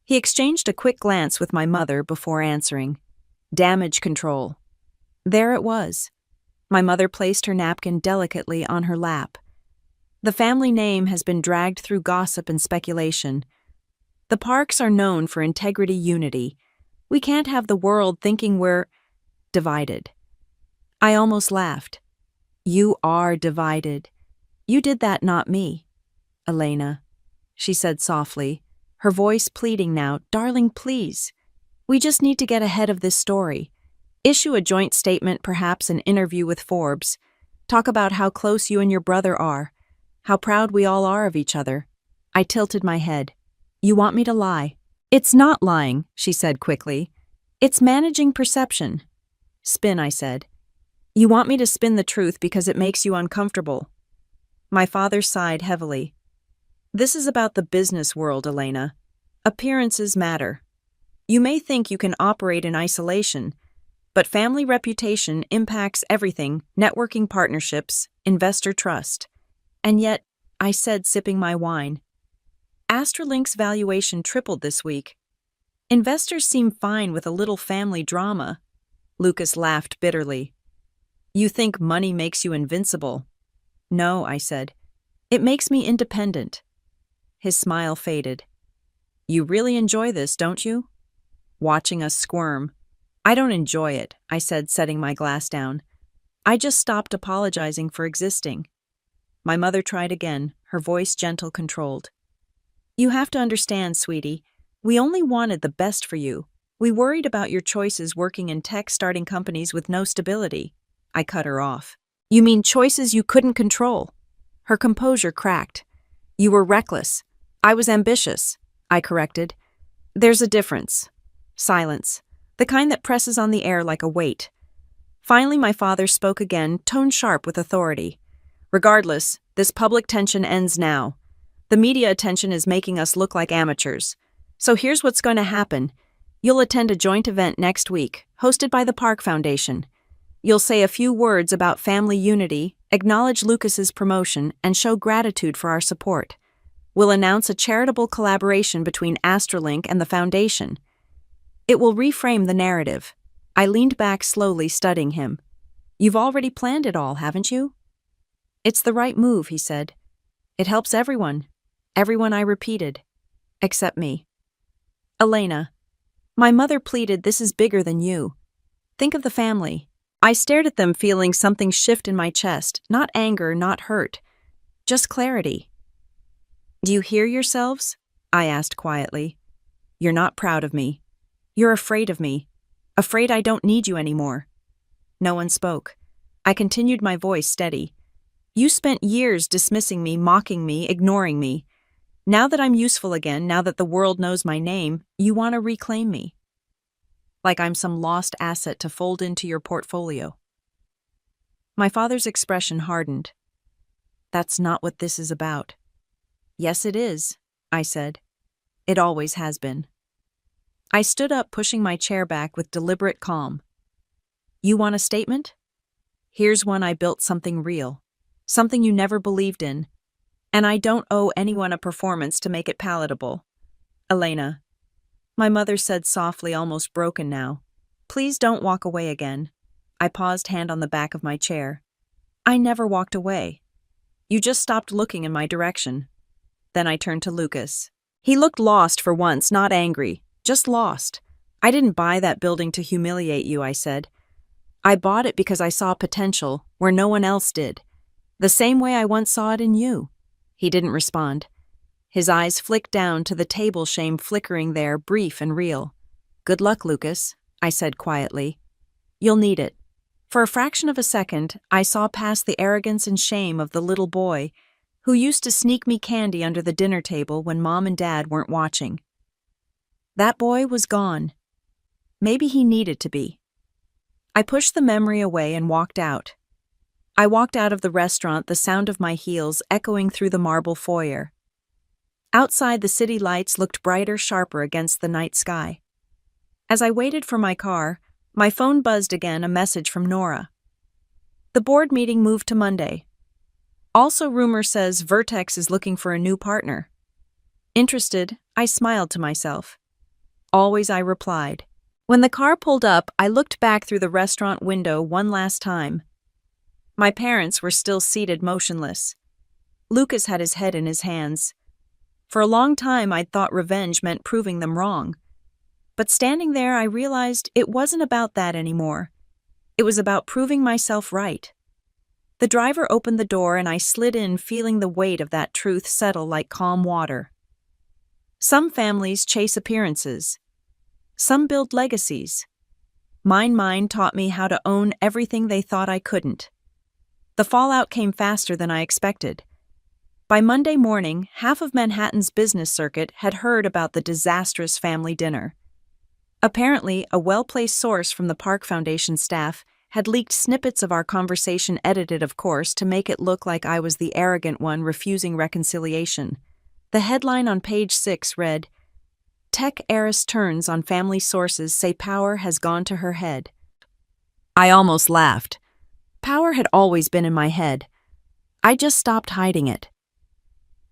Speaker 1: He exchanged a quick glance with my mother before answering. "Damage control." There it was. My mother placed her napkin delicately on her lap. The family name has been dragged through gossip and speculation. The Parks are known for integrity, unity. We can't have the world thinking we're divided. I almost laughed. "You are divided. You did that, not me." "Elena," she said softly, her voice pleading now, "Darling, please. We just need to get ahead of this story. Issue a joint statement, perhaps an interview with Forbes. Talk about how close you and your brother are, how proud we all are of each other." I tilted my head. "You want me to lie?" "It's not lying," she said quickly. It's managing perception. Spin, I said. You want me to spin the truth because it makes you uncomfortable. My father sighed heavily. This is about the business world, Elena. Appearances matter. You may think you can operate in isolation, but family reputation impacts everything: networking, partnerships, investor trust. And yet, I said, sipping my wine, Astralink's valuation tripled this week. Investors seem fine with a little family drama. Lucas laughed bitterly. You think money makes you invincible? No, I said. It makes me independent. His smile faded. You really enjoy this, don't you? Watching us squirm. I don't enjoy it, I said, setting my glass down. I just stopped apologizing for existing. My mother tried again, her voice gentle, controlled. You have to understand, sweetie. We only wanted the best for you. We worried about your choices working in tech, starting companies with no stability. I cut her off. You mean choices you couldn't control? Her composure cracked. You were reckless. I was ambitious, I corrected. There's a difference. Silence. The kind that presses on the air like a weight. Finally, my father spoke again, tone sharp with authority. Regardless, this public tension ends now. The media attention is making us look like amateurs. So here's what's going to happen. You'll attend a joint event next week, hosted by the Park Foundation. You'll say a few words about family unity, acknowledge Lucas's promotion, and show gratitude for our support. We'll announce a charitable collaboration between Astralink and the Foundation. It will reframe the narrative. I leaned back slowly, studying him. You've already planned it all, haven't you? It's the right move, he said. It helps everyone. Everyone, I repeated. Except me. Elena. My mother pleaded, this is bigger than you. Think of the family. I stared at them, feeling something shift in my chest, not anger, not hurt, just clarity. Do you hear yourselves? I asked quietly. You're not proud of me. You're afraid of me. Afraid I don't need you anymore. No one spoke. I continued, my voice steady. You spent years dismissing me, mocking me, ignoring me. Now that I'm useful again, now that the world knows my name, you want to reclaim me. Like I'm some lost asset to fold into your portfolio. My father's expression hardened. That's not what this is about. Yes, it is, I said. It always has been. I stood up, pushing my chair back with deliberate calm. You want a statement? Here's one. I built something real, something you never believed in, and I don't owe anyone a performance to make it palatable. Elena. My mother said softly, almost broken now. Please don't walk away again. I paused, hand on the back of my chair. I never walked away. You just stopped looking in my direction. Then I turned to Lucas. He looked lost for once, not angry, just lost. I didn't buy that building to humiliate you, I said. I bought it because I saw potential where no one else did. The same way I once saw it in you. He didn't respond. His eyes flicked down to the table, shame flickering there, brief and real. Good luck, Lucas, I said quietly. You'll need it. For a fraction of a second, I saw past the arrogance and shame of the little boy who used to sneak me candy under the dinner table when Mom and Dad weren't watching. That boy was gone. Maybe he needed to be. I pushed the memory away and walked out. I walked out of the restaurant, the sound of my heels echoing through the marble foyer. Outside, the city lights looked brighter, sharper against the night sky. As I waited for my car, my phone buzzed again, a message from Nora. The board meeting moved to Monday. Also, rumor says Vertex is looking for a new partner. Interested, I smiled to myself. Always, I replied. When the car pulled up, I looked back through the restaurant window one last time. My parents were still seated motionless. Lucas had his head in his hands. For a long time, I'd thought revenge meant proving them wrong. But standing there, I realized it wasn't about that anymore. It was about proving myself right. The driver opened the door and I slid in, feeling the weight of that truth settle like calm water. Some families chase appearances. Some build legacies. Mine taught me how to own everything they thought I couldn't. The fallout came faster than I expected. By Monday morning, half of Manhattan's business circuit had heard about the disastrous family dinner. Apparently, a well-placed source from the Park Foundation staff had leaked snippets of our conversation, edited, of course, to make it look like I was the arrogant one refusing reconciliation. The headline on page 6 read, "Tech heiress turns on family sources say power has gone to her head." I almost laughed. Power had always been in my head. I just stopped hiding it.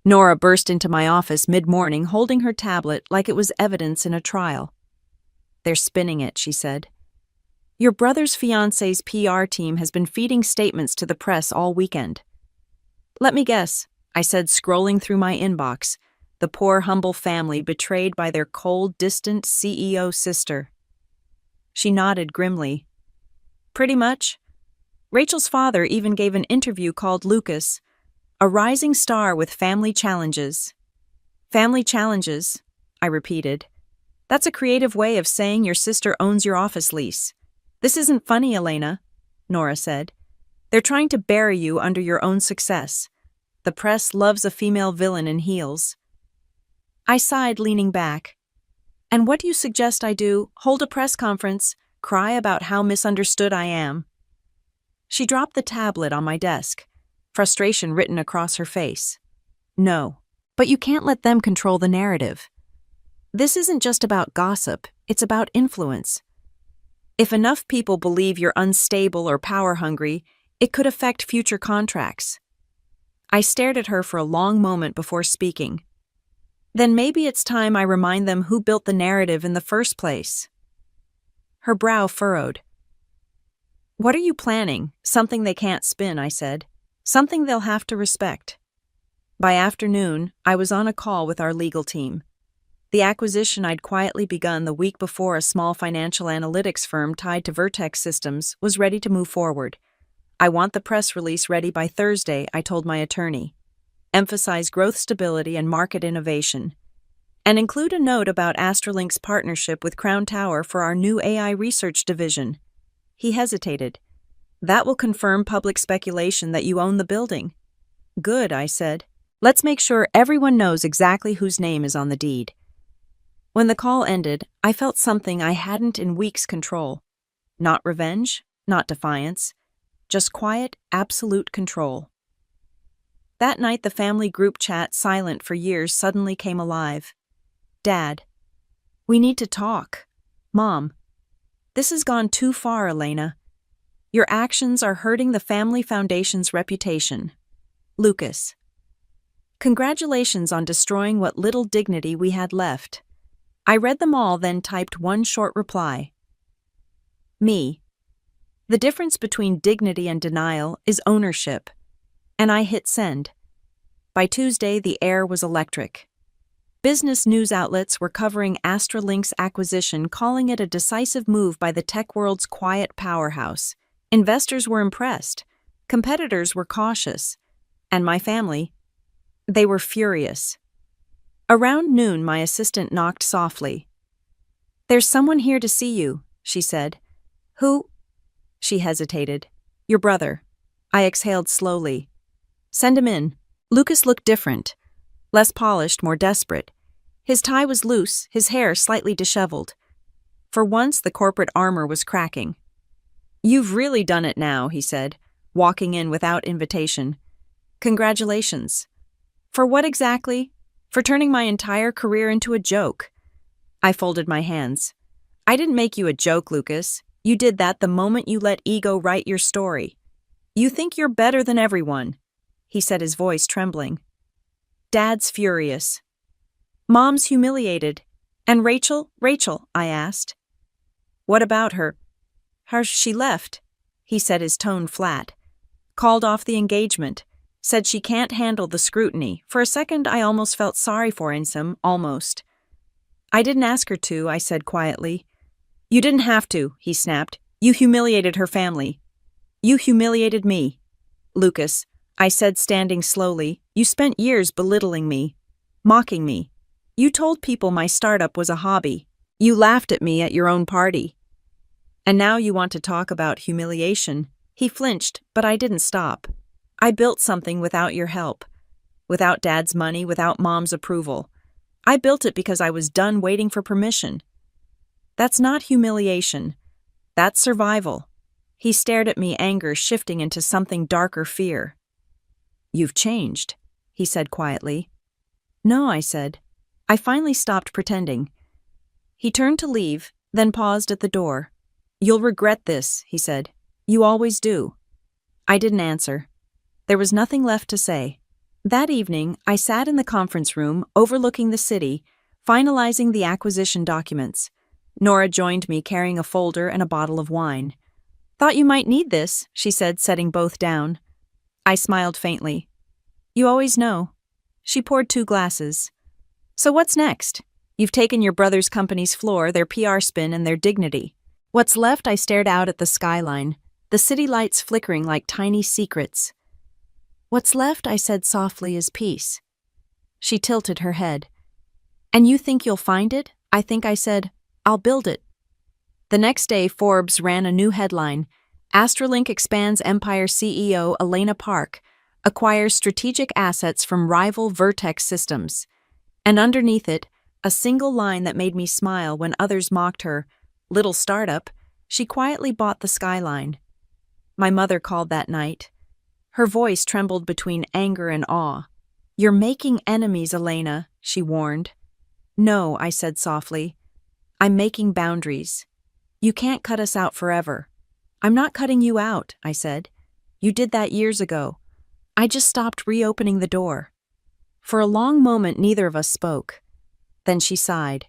Speaker 1: Nora burst into my office mid-morning holding her tablet like it was evidence in a trial. "They're spinning it," she said. "Your brother's fiancé's PR team has been feeding statements to the press all weekend." "Let me guess," I said, scrolling through my inbox. The poor, humble family betrayed by their cold, distant CEO sister. She nodded grimly. "Pretty much. Rachel's father even gave an interview called Lucas, a rising star with family challenges." "Family challenges," I repeated. "That's a creative way of saying your sister owns your office lease." "This isn't funny, Elena," Nora said. "They're trying to bury you under your own success. The press loves a female villain in heels." I sighed, leaning back. "And what do you suggest I do? Hold a press conference? Cry about how misunderstood I am?" She dropped the tablet on my desk, frustration written across her face. "No, but you can't let them control the narrative. This isn't just about gossip, it's about influence. If enough people believe you're unstable or power-hungry, it could affect future contracts." I stared at her for a long moment before speaking. "Then maybe it's time I remind them who built the narrative in the first place." Her brow furrowed. "What are you planning? Something they can't spin," I said. "Something they'll have to respect." By afternoon, I was on a call with our legal team. The acquisition I'd quietly begun the week before a small financial analytics firm tied to Vertex Systems was ready to move forward. "I want the press release ready by Thursday," I told my attorney. "Emphasize growth stability and market innovation. And include a note about Astralink's partnership with Crown Tower for our new AI research division." He hesitated. "That will confirm public speculation that you own the building." "Good," I said. "Let's make sure everyone knows exactly whose name is on the deed." When the call ended, I felt something I hadn't in weeks control. Not revenge, not defiance, just quiet, absolute control. That night, the family group chat, silent for years, suddenly came alive. "Dad, we need to talk. Mom, this has gone too far, Elena. Your actions are hurting the family foundation's reputation. Lucas. Congratulations on destroying what little dignity we had left." I read them all, then typed one short reply. "Me. The difference between dignity and denial is ownership." And I hit send. By Tuesday, the air was electric. Business news outlets were covering Astralink's acquisition, calling it a decisive move by the tech world's quiet powerhouse. Investors were impressed. Competitors were cautious. And my family, they were furious. Around noon, my assistant knocked softly. "There's someone here to see you," she said. "Who?" She hesitated. "Your brother." I exhaled slowly. "Send him in." Lucas looked different. Less polished, more desperate. His tie was loose, his hair slightly disheveled. For once, the corporate armor was cracking. "You've really done it now," he said, walking in without invitation. "Congratulations." "For what exactly?" "For turning my entire career into a joke." I folded my hands. "I didn't make you a joke, Lucas. You did that the moment you let ego write your story. You think you're better than everyone," he said, his voice trembling. "Dad's furious. Mom's humiliated. And Rachel, I asked. "What about her?" She left," he said, his tone flat. "Called off the engagement. Said she can't handle the scrutiny." For a second, I almost felt sorry for Insam, almost. "I didn't ask her to," I said quietly. "You didn't have to," he snapped. "You humiliated her family. You humiliated me." "Lucas," I said, standing slowly, "you spent years belittling me, mocking me. You told people my startup was a hobby. You laughed at me at your own party. And now you want to talk about humiliation." He flinched, but I didn't stop. "I built something without your help. Without Dad's money, without Mom's approval. I built it because I was done waiting for permission. That's not humiliation. That's survival. He stared at me, anger shifting into something darker, fear. You've changed, he said quietly. No, I said. I finally stopped pretending. He turned to leave, then paused at the door. You'll regret this, he said. You always do. I didn't answer. There was nothing left to say. That evening, I sat in the conference room overlooking the city, finalizing the acquisition documents. Nora joined me carrying a folder and a bottle of wine. Thought you might need this, she said, setting both down. I smiled faintly. You always know. She poured 2 glasses. So what's next? You've taken your brother's company's floor, their PR spin, and their dignity. What's left? I stared out at the skyline, the city lights flickering like tiny secrets. What's left, I said softly, is peace. She tilted her head. And you think you'll find it? I think I said, I'll build it. The next day, Forbes ran a new headline. Astralink expands empire. CEO Elena Park acquires strategic assets from rival Vertex Systems. And underneath it, a single line that made me smile when others mocked her. Little startup, she quietly bought the skyline. My mother called that night. Her voice trembled between anger and awe. You're making enemies, Elena, she warned. No, I said softly. I'm making boundaries. You can't cut us out forever. I'm not cutting you out, I said. You did that years ago. I just stopped reopening the door. For a long moment, neither of us spoke. Then she sighed.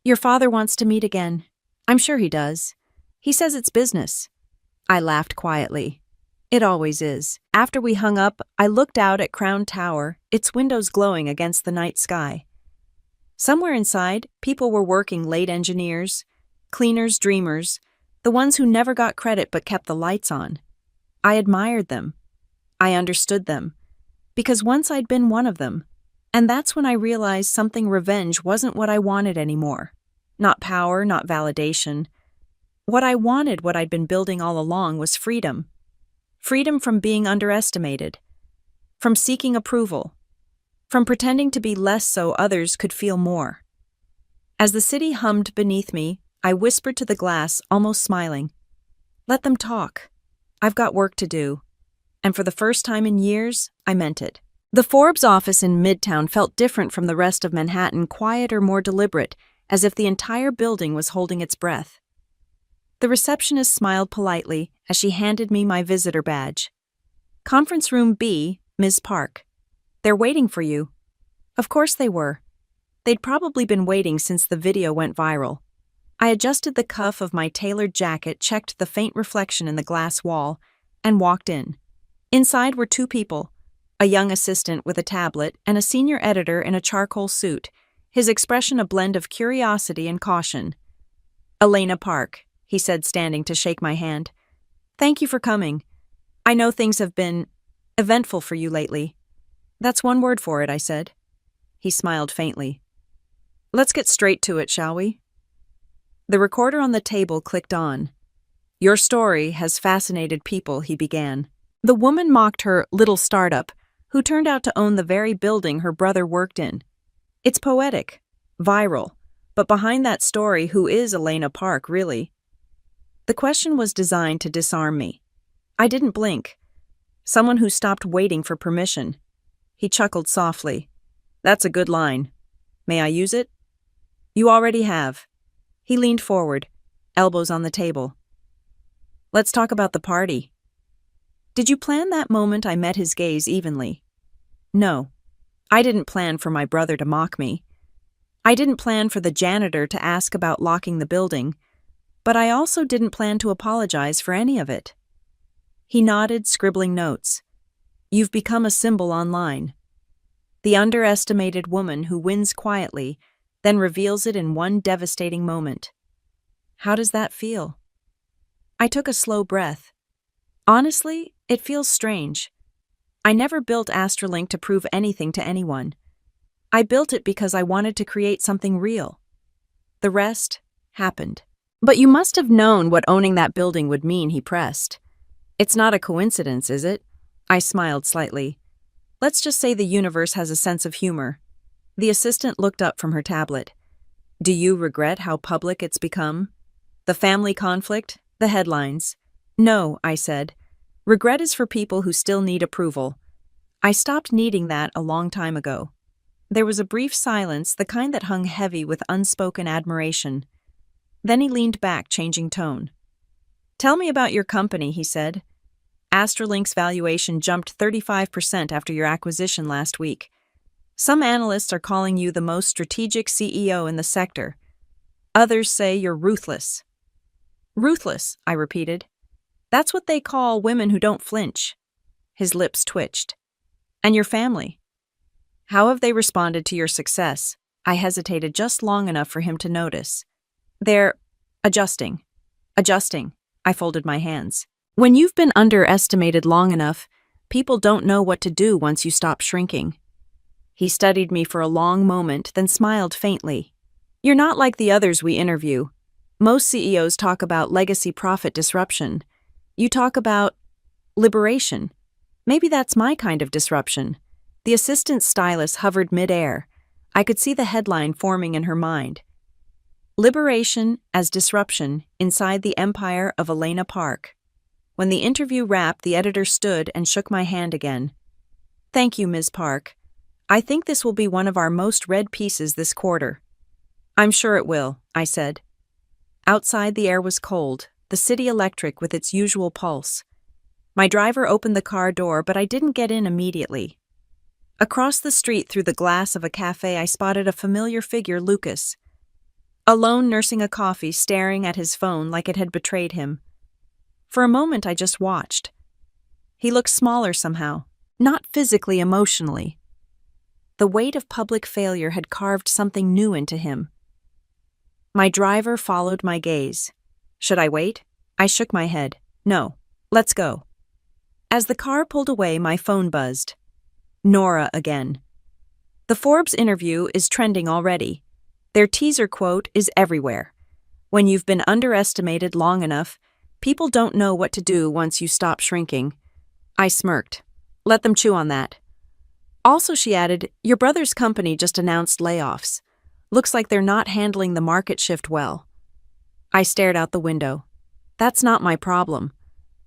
Speaker 1: Your father wants to meet again. I'm sure he does. He says it's business. I laughed quietly. It always is. After we hung up, I looked out at Crown Tower, its windows glowing against the night sky. Somewhere inside, people were working, late engineers, cleaners, dreamers, the ones who never got credit but kept the lights on. I admired them. I understood them. Because once I'd been one of them. And that's when I realized something. Revenge wasn't what I wanted anymore. Not power, not validation. What I wanted, what I'd been building all along, was freedom. Freedom from being underestimated. From seeking approval. From pretending to be less so others could feel more. As the city hummed beneath me, I whispered to the glass, almost smiling. Let them talk. I've got work to do. And for the first time in years, I meant it. The Forbes office in Midtown felt different from the rest of Manhattan, quieter, more deliberate, as if the entire building was holding its breath. The receptionist smiled politely as she handed me my visitor badge. Conference room B, Ms. Park. They're waiting for you. Of course they were. They'd probably been waiting since the video went viral. I adjusted the cuff of my tailored jacket, checked the faint reflection in the glass wall, and walked in. Inside were 2 people, a young assistant with a tablet and a senior editor in a charcoal suit, his expression a blend of curiosity and caution. Elena Park, he said, standing to shake my hand. Thank you for coming. I know things have been eventful for you lately. That's one word for it, I said. He smiled faintly. Let's get straight to it, shall we? The recorder on the table clicked on. Your story has fascinated people, he began. The woman mocked her little startup, who turned out to own the very building her brother worked in. It's poetic, viral, but behind that story, who is Elena Park, really? The question was designed to disarm me. I didn't blink. Someone who stopped waiting for permission. He chuckled softly. That's a good line. May I use it? You already have. He leaned forward, elbows on the table. Let's talk about the party. Did you plan that moment? I met his gaze evenly. No. I didn't plan for my brother to mock me. I didn't plan for the janitor to ask about locking the building, but I also didn't plan to apologize for any of it. He nodded, scribbling notes. You've become a symbol online. The underestimated woman who wins quietly, then reveals it in one devastating moment. How does that feel? I took a slow breath. Honestly, it feels strange. I never built Astralink to prove anything to anyone. I built it because I wanted to create something real. The rest happened. But you must have known what owning that building would mean, he pressed. It's not a coincidence, is it? I smiled slightly. Let's just say the universe has a sense of humor. The assistant looked up from her tablet. Do you regret how public it's become? The family conflict? The headlines? No, I said. Regret is for people who still need approval. I stopped needing that a long time ago. There was a brief silence, the kind that hung heavy with unspoken admiration. Then he leaned back, changing tone. Tell me about your company, he said. Astralink's valuation jumped 35% after your acquisition last week. Some analysts are calling you the most strategic CEO in the sector. Others say you're ruthless. Ruthless, I repeated. That's what they call women who don't flinch. His lips twitched. And your family? How have they responded to your success? I hesitated just long enough for him to notice. They're adjusting. Adjusting. I folded my hands. When you've been underestimated long enough, people don't know what to do once you stop shrinking. He studied me for a long moment, then smiled faintly. You're not like the others we interview. Most CEOs talk about legacy profit disruption. You talk about liberation. Maybe that's my kind of disruption. The assistant stylist hovered midair. I could see the headline forming in her mind. Liberation as disruption inside the empire of Elena Park. When the interview wrapped, the editor stood and shook my hand again. Thank you, Ms. Park. I think this will be one of our most read pieces this quarter. I'm sure it will, I said. Outside the air was cold, the city electric with its usual pulse. My driver opened the car door, but I didn't get in immediately. Across the street through the glass of a cafe, I spotted a familiar figure, Lucas. Alone nursing a coffee, staring at his phone like it had betrayed him. For a moment, I just watched. He looked smaller somehow, not physically, emotionally. The weight of public failure had carved something new into him. My driver followed my gaze. Should I wait? I shook my head. No, let's go. As the car pulled away, my phone buzzed. Nora again. The Forbes interview is trending already. Their teaser quote is everywhere. When you've been underestimated long enough, people don't know what to do once you stop shrinking. I smirked. Let them chew on that. Also, she added, your brother's company just announced layoffs. Looks like they're not handling the market shift well. I stared out the window. That's not my problem.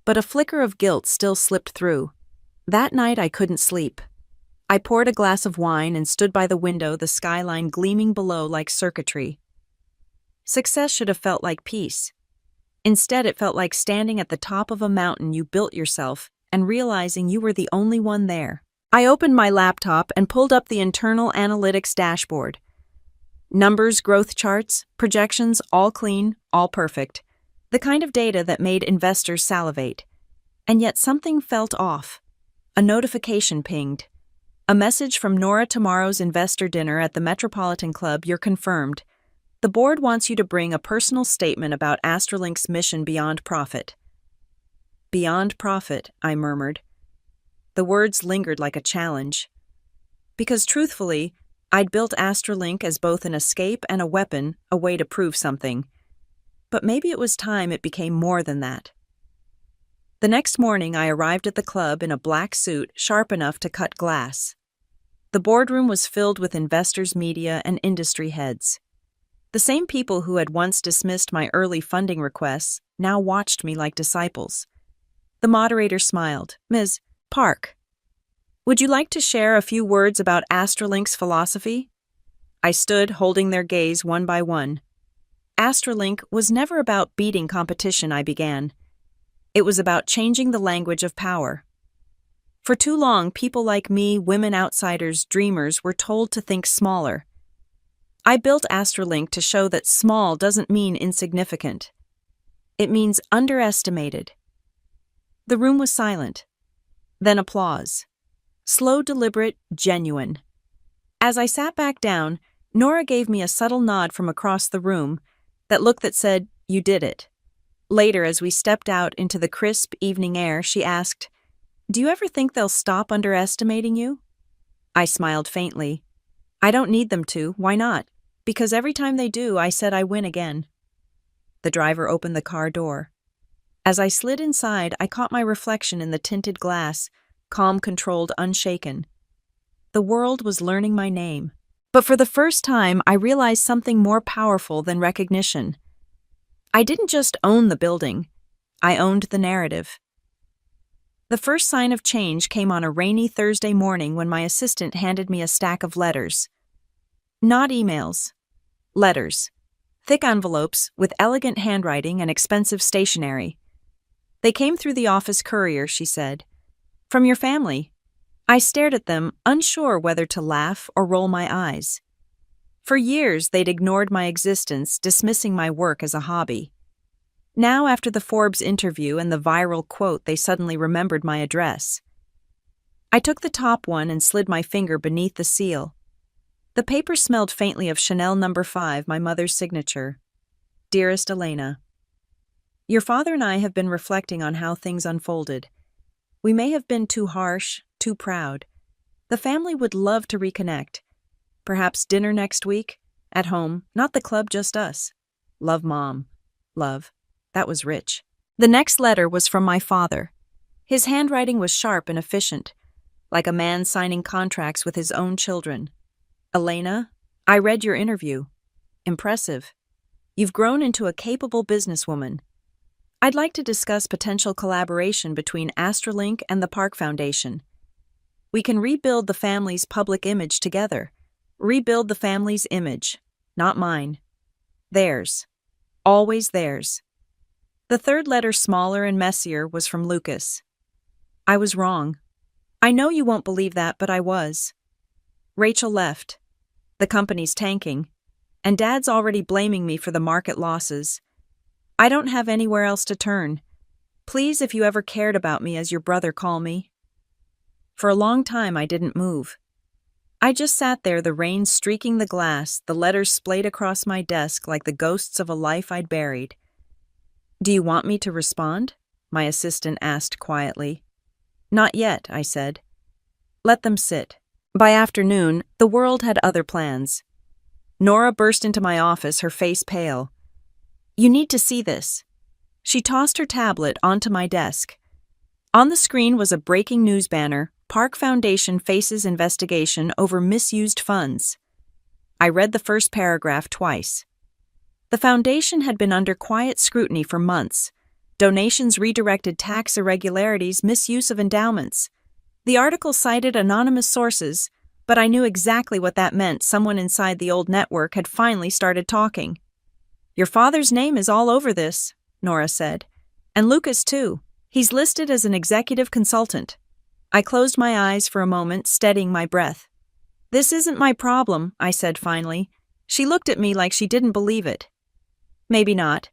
Speaker 1: But a flicker of guilt still slipped through. That night I couldn't sleep. I poured a glass of wine and stood by the window, the skyline gleaming below like circuitry. Success should have felt like peace. Instead, it felt like standing at the top of a mountain you built yourself and realizing you were the only one there. I opened my laptop and pulled up the internal analytics dashboard. Numbers, growth charts, projections, all clean, all perfect. The kind of data that made investors salivate. And yet something felt off. A notification pinged. A message from Nora. Tomorrow's investor dinner at the Metropolitan Club. You're confirmed. The board wants you to bring a personal statement about Astralink's mission beyond profit. Beyond profit, I murmured. The words lingered like a challenge. Because truthfully, I'd built Astralink as both an escape and a weapon, a way to prove something. But maybe it was time it became more than that. The next morning, I arrived at the club in a black suit sharp enough to cut glass. The boardroom was filled with investors, media, and industry heads. The same people who had once dismissed my early funding requests now watched me like disciples. The moderator smiled. Ms. Park, would you like to share a few words about Astralink's philosophy? I stood, holding their gaze one by one. Astralink was never about beating competition, I began. It was about changing the language of power. For too long, people like me, women outsiders, dreamers, were told to think smaller. I built Astralink to show that small doesn't mean insignificant. It means underestimated. The room was silent. Then applause. Slow, deliberate, genuine. As I sat back down, Nora gave me a subtle nod from across the room, that look that said, you did it. Later, as we stepped out into the crisp evening air, she asked, do you ever think they'll stop underestimating you? I smiled faintly. I don't need them to, why not? Because every time they do, I said I win again. The driver opened the car door. As I slid inside, I caught my reflection in the tinted glass, calm, controlled, unshaken. The world was learning my name. But for the first time, I realized something more powerful than recognition. I didn't just own the building, I owned the narrative. The first sign of change came on a rainy Thursday morning when my assistant handed me a stack of letters. Not emails. Letters. Thick envelopes with elegant handwriting and expensive stationery. They came through the office courier, she said. From your family. I stared at them, unsure whether to laugh or roll my eyes. For years, they'd ignored my existence, dismissing my work as a hobby. Now, after the Forbes interview and the viral quote, they suddenly remembered my address. I took the top one and slid my finger beneath the seal. The paper smelled faintly of Chanel No. 5, my mother's signature. Dearest Elena, your father and I have been reflecting on how things unfolded. We may have been too harsh, too proud. The family would love to reconnect. Perhaps dinner next week? At home, not the club, just us. Love, Mom. Love. That was rich. The next letter was from my father. His handwriting was sharp and efficient, like a man signing contracts with his own children. Elena, I read your interview. Impressive. You've grown into a capable businesswoman. I'd like to discuss potential collaboration between Astralink and the Park Foundation. We can rebuild the family's public image together. Rebuild the family's image, not mine. Theirs. Always theirs. The third letter, smaller and messier, was from Lucas. I was wrong. I know you won't believe that, but I was. Rachel left. The company's tanking, and Dad's already blaming me for the market losses. I don't have anywhere else to turn. Please, if you ever cared about me as your brother, call me. For a long time, I didn't move. I just sat there, the rain streaking the glass, the letters splayed across my desk like the ghosts of a life I'd buried. Do you want me to respond? My assistant asked quietly. Not yet, I said. Let them sit. By afternoon, the world had other plans. Nora burst into my office, her face pale. You need to see this. She tossed her tablet onto my desk. On the screen was a breaking news banner, Park Foundation faces investigation over misused funds. I read the first paragraph twice. The foundation had been under quiet scrutiny for months. Donations redirected, tax irregularities, misuse of endowments. The article cited anonymous sources, but I knew exactly what that meant. Someone inside the old network had finally started talking. Your father's name is all over this, Nora said. And Lucas, too. He's listed as an executive consultant. I closed my eyes for a moment, steadying my breath. This isn't my problem, I said finally. She looked at me like she didn't believe it. Maybe not.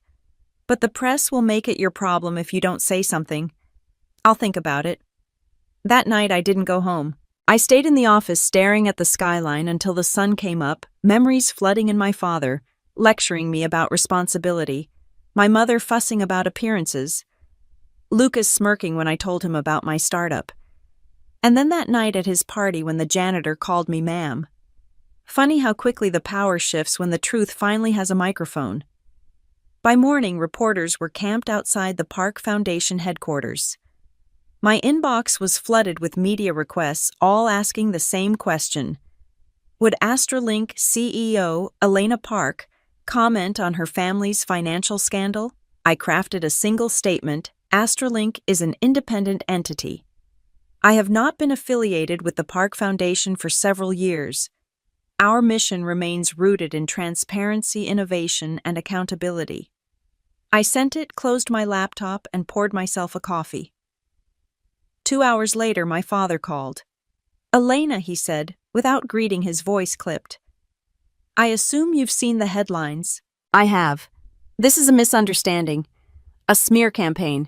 Speaker 1: But the press will make it your problem if you don't say something. I'll think about it. That night I didn't go home. I stayed in the office staring at the skyline until the sun came up, memories flooding in my father, lecturing me about responsibility, my mother fussing about appearances, Lucas smirking when I told him about my startup. And then that night at his party when the janitor called me ma'am. Funny how quickly the power shifts when the truth finally has a microphone. By morning, reporters were camped outside the Park Foundation headquarters. My inbox was flooded with media requests, all asking the same question. Would Astralink CEO Elena Park comment on her family's financial scandal? I crafted a single statement: Astralink is an independent entity. I have not been affiliated with the Park Foundation for several years. Our mission remains rooted in transparency, innovation, and accountability. I sent it, closed my laptop, and poured myself a coffee. 2 hours later, my father called. Elena, he said, without greeting, his voice clipped. I assume you've seen the headlines. I have. This is a misunderstanding. A smear campaign.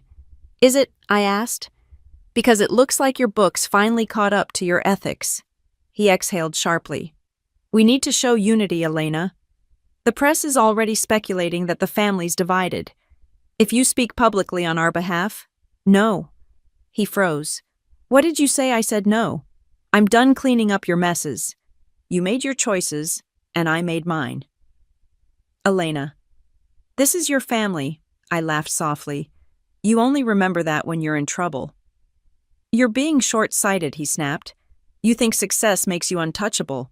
Speaker 1: Is it? I asked. Because it looks like your book's finally caught up to your ethics. He exhaled sharply. We need to show unity, Elena. The press is already speculating that the family's divided. If you speak publicly on our behalf, no. He froze. What did you say? I said no. I'm done cleaning up your messes. You made your choices, and I made mine. Elena. This is your family, I laughed softly. You only remember that when you're in trouble. You're being short-sighted, he snapped. You think success makes you untouchable.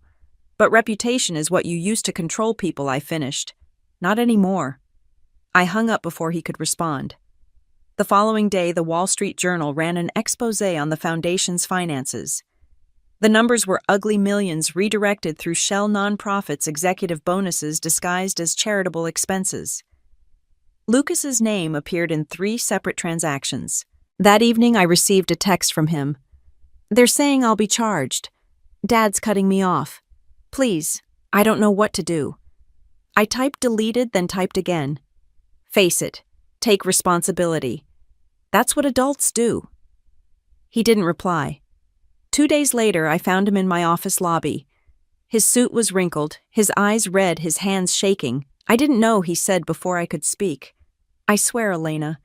Speaker 1: But reputation is what you use to control people, I finished. Not anymore. I hung up before he could respond. The following day, the Wall Street Journal ran an exposé on the foundation's finances. The numbers were ugly millions redirected through shell nonprofits' executive bonuses disguised as charitable expenses. Lucas's name appeared in 3 separate transactions. That evening, I received a text from him. "They're saying I'll be charged. Dad's cutting me off. Please, I don't know what to do." I typed deleted, then typed again. "Face it. Take responsibility. That's what adults do." He didn't reply. 2 days later, I found him in my office lobby. His suit was wrinkled, his eyes red, his hands shaking. "I didn't know," he said before I could speak. "I swear, Elena.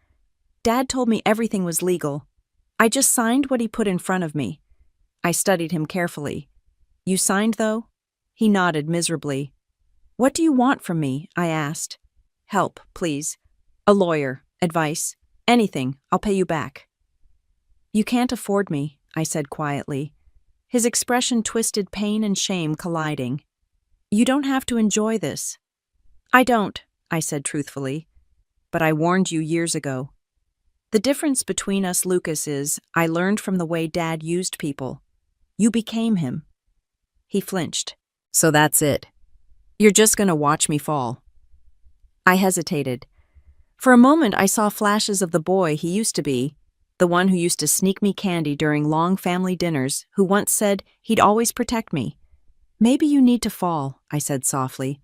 Speaker 1: Dad told me everything was legal. I just signed what he put in front of me." I studied him carefully. "You signed, though?" He nodded miserably. "What do you want from me?" I asked. "Help, please. A lawyer, advice, anything. I'll pay you back." "You can't afford me," I said quietly. His expression twisted, pain and shame colliding. "You don't have to enjoy this." "I don't," I said truthfully. "But I warned you years ago. The difference between us, Lucas, is I learned from the way Dad used people. You became him." He flinched. "So that's it. You're just going to watch me fall." I hesitated. For a moment, I saw flashes of the boy he used to be, the one who used to sneak me candy during long family dinners, who once said he'd always protect me. "Maybe you need to fall," I said softly.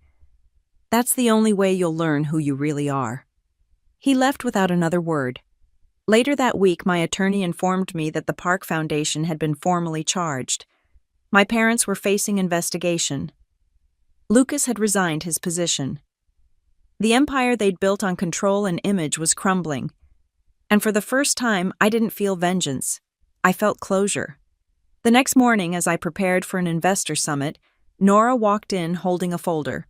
Speaker 1: "That's the only way you'll learn who you really are." He left without another word. Later that week, my attorney informed me that the Park Foundation had been formally charged. My parents were facing investigation. Lucas had resigned his position. The empire they'd built on control and image was crumbling. And for the first time, I didn't feel vengeance. I felt closure. The next morning, as I prepared for an investor summit, Nora walked in holding a folder.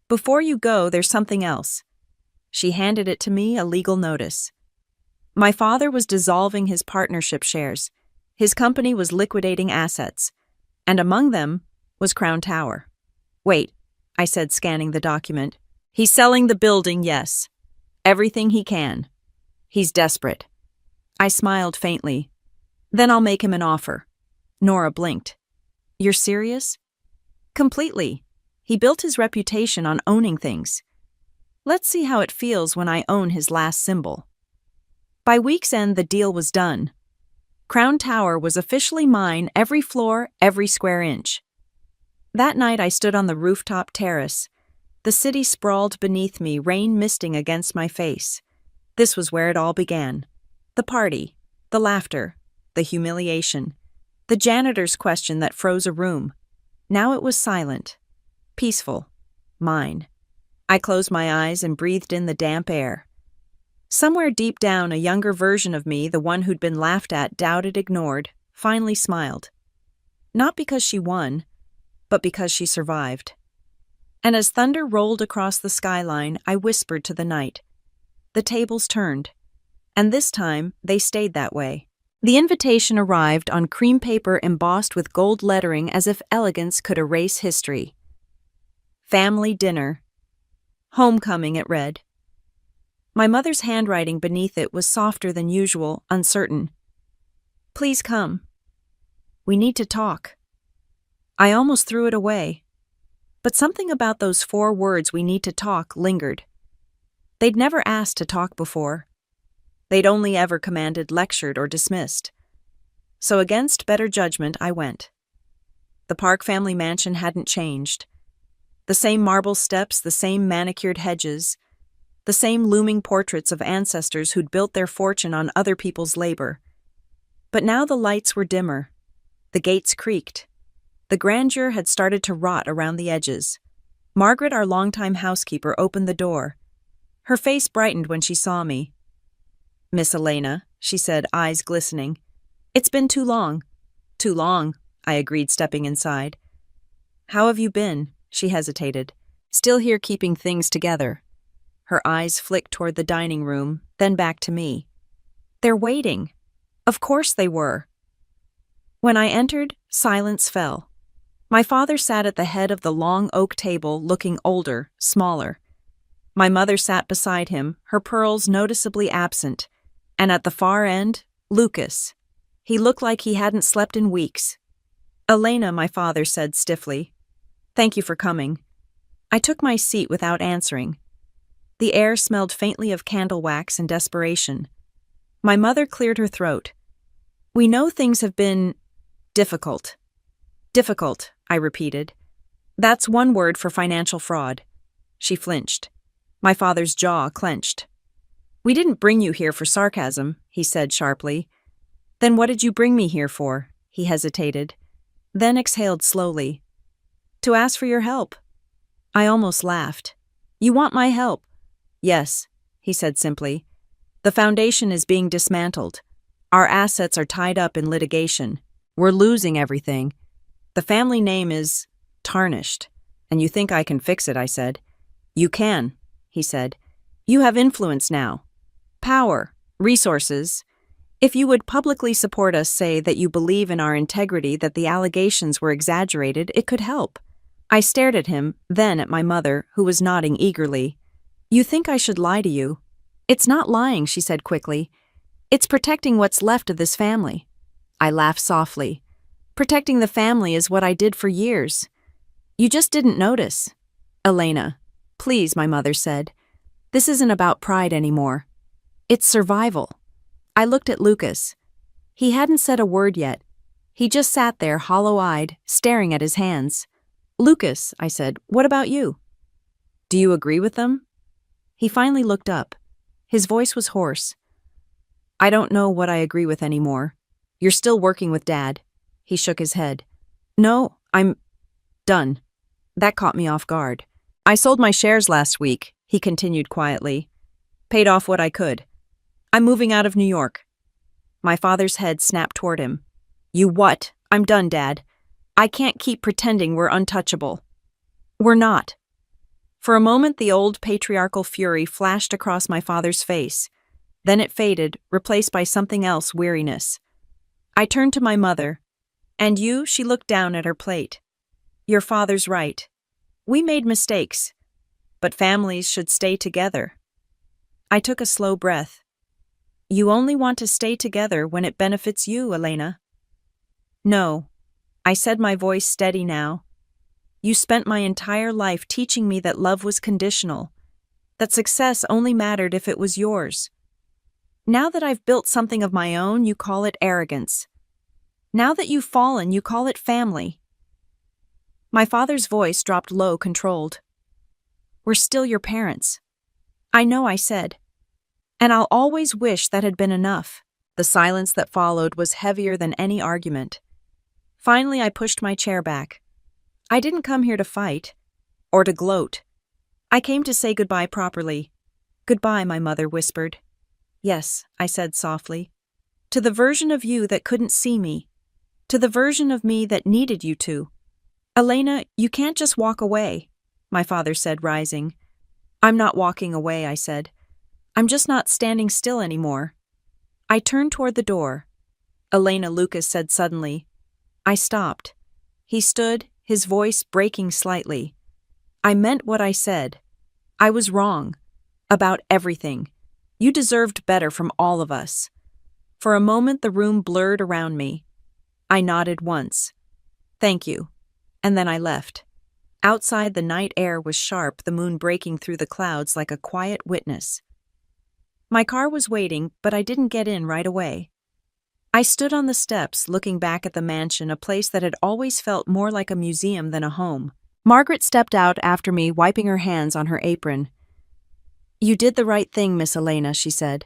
Speaker 1: "Before you go, there's something else." She handed it to me, a legal notice. My father was dissolving his partnership shares. His company was liquidating assets. And among them was Crown Tower. "Wait," I said, scanning the document. "He's selling the building, yes. Everything he can. He's desperate." I smiled faintly. "Then I'll make him an offer." Nora blinked. "You're serious?" "Completely. He built his reputation on owning things. Let's see how it feels when I own his last symbol." By week's end, the deal was done. Crown Tower was officially mine, every floor, every square inch. That night, I stood on the rooftop terrace. The city sprawled beneath me, rain misting against my face. This was where it all began. The party, the laughter, the humiliation, the janitor's question that froze a room. Now it was silent, peaceful, mine. I closed my eyes and breathed in the damp air. Somewhere deep down, a younger version of me, the one who'd been laughed at, doubted, ignored, finally smiled. Not because she won, but because she survived. And as thunder rolled across the skyline, I whispered to the night. The tables turned, and this time they stayed that way. The invitation arrived on cream paper embossed with gold lettering as if elegance could erase history. Family dinner. Homecoming, it read. My mother's handwriting beneath it was softer than usual, uncertain. "Please come. We need to talk." I almost threw it away. But something about those 4 words, "we need to talk," lingered. They'd never asked to talk before. They'd only ever commanded, lectured, or dismissed. So against better judgment, I went. The Park family mansion hadn't changed. The same marble steps, the same manicured hedges, the same looming portraits of ancestors who'd built their fortune on other people's labor. But now the lights were dimmer. The gates creaked. The grandeur had started to rot around the edges. Margaret, our longtime housekeeper, opened the door. Her face brightened when she saw me. "Miss Elena," she said, eyes glistening. "It's been too long." "Too long," I agreed, stepping inside. "How have you been?" She hesitated. "Still here keeping things together." Her eyes flicked toward the dining room, then back to me. "They're waiting." Of course they were. When I entered, silence fell. My father sat at the head of the long oak table, looking older, smaller. My mother sat beside him, her pearls noticeably absent, and at the far end, Lucas. He looked like he hadn't slept in weeks. "Elena," my father said stiffly. "Thank you for coming." I took my seat without answering. The air smelled faintly of candle wax and desperation. My mother cleared her throat. "We know things have been difficult." "Difficult," I repeated. "That's one word for financial fraud." She flinched. My father's jaw clenched. "We didn't bring you here for sarcasm," he said sharply. "Then what did you bring me here for?" He hesitated, then exhaled slowly. "To ask for your help." I almost laughed. "You want my help?" "Yes," he said simply. "The foundation is being dismantled. Our assets are tied up in litigation. We're losing everything. The family name is tarnished. And you think I can fix it," I said. "You can," he said. "You have influence now. Power, resources. If you would publicly support us, say that you believe in our integrity, that the allegations were exaggerated, it could help." I stared at him, then at my mother, who was nodding eagerly. "You think I should lie to you?" "It's not lying," she said quickly. "It's protecting what's left of this family." I laughed softly. "Protecting the family is what I did for years. You just didn't notice." "Elena, please," my mother said. "This isn't about pride anymore. It's survival." I looked at Lucas. He hadn't said a word yet. He just sat there, hollow-eyed, staring at his hands. "Lucas," I said, "what about you? Do you agree with them?" He finally looked up. His voice was hoarse. "I don't know what I agree with anymore. You're still working with Dad." He shook his head. "No, I'm done." That caught me off guard. "I sold my shares last week," he continued quietly. "Paid off what I could. I'm moving out of New York." My father's head snapped toward him. "You what?" "I'm done, Dad. I can't keep pretending we're untouchable." "We're not." For a moment, the old patriarchal fury flashed across my father's face. Then it faded, replaced by something else, weariness. I turned to my mother. "And you?" She looked down at her plate. "Your father's right. We made mistakes, but families should stay together." I took a slow breath. "You only want to stay together when it benefits you, Elena." "No," I said, my voice steady now. "You spent my entire life teaching me that love was conditional, that success only mattered if it was yours. Now that I've built something of my own, you call it arrogance. Now that you've fallen, you call it family." My father's voice dropped low, controlled. "We're still your parents." "I know," I said. "And I'll always wish that had been enough." The silence that followed was heavier than any argument. Finally, I pushed my chair back. I didn't come here to fight, or to gloat. I came to say goodbye properly. "Goodbye," my mother whispered. "Yes," I said softly. "To the version of you that couldn't see me. To the version of me that needed you to." "Elena, you can't just walk away," my father said, rising. "I'm not walking away," I said. "I'm just not standing still anymore." I turned toward the door. "Elena," Lucas said suddenly. I stopped. He stood, his voice breaking slightly. "I meant what I said. I was wrong. About everything. You deserved better from all of us." For a moment the room blurred around me. I nodded once. "Thank you." And then I left. Outside, the night air was sharp, the moon breaking through the clouds like a quiet witness. My car was waiting, but I didn't get in right away. I stood on the steps, looking back at the mansion, a place that had always felt more like a museum than a home. Margaret stepped out after me, wiping her hands on her apron. "You did the right thing, Miss Elena," she said.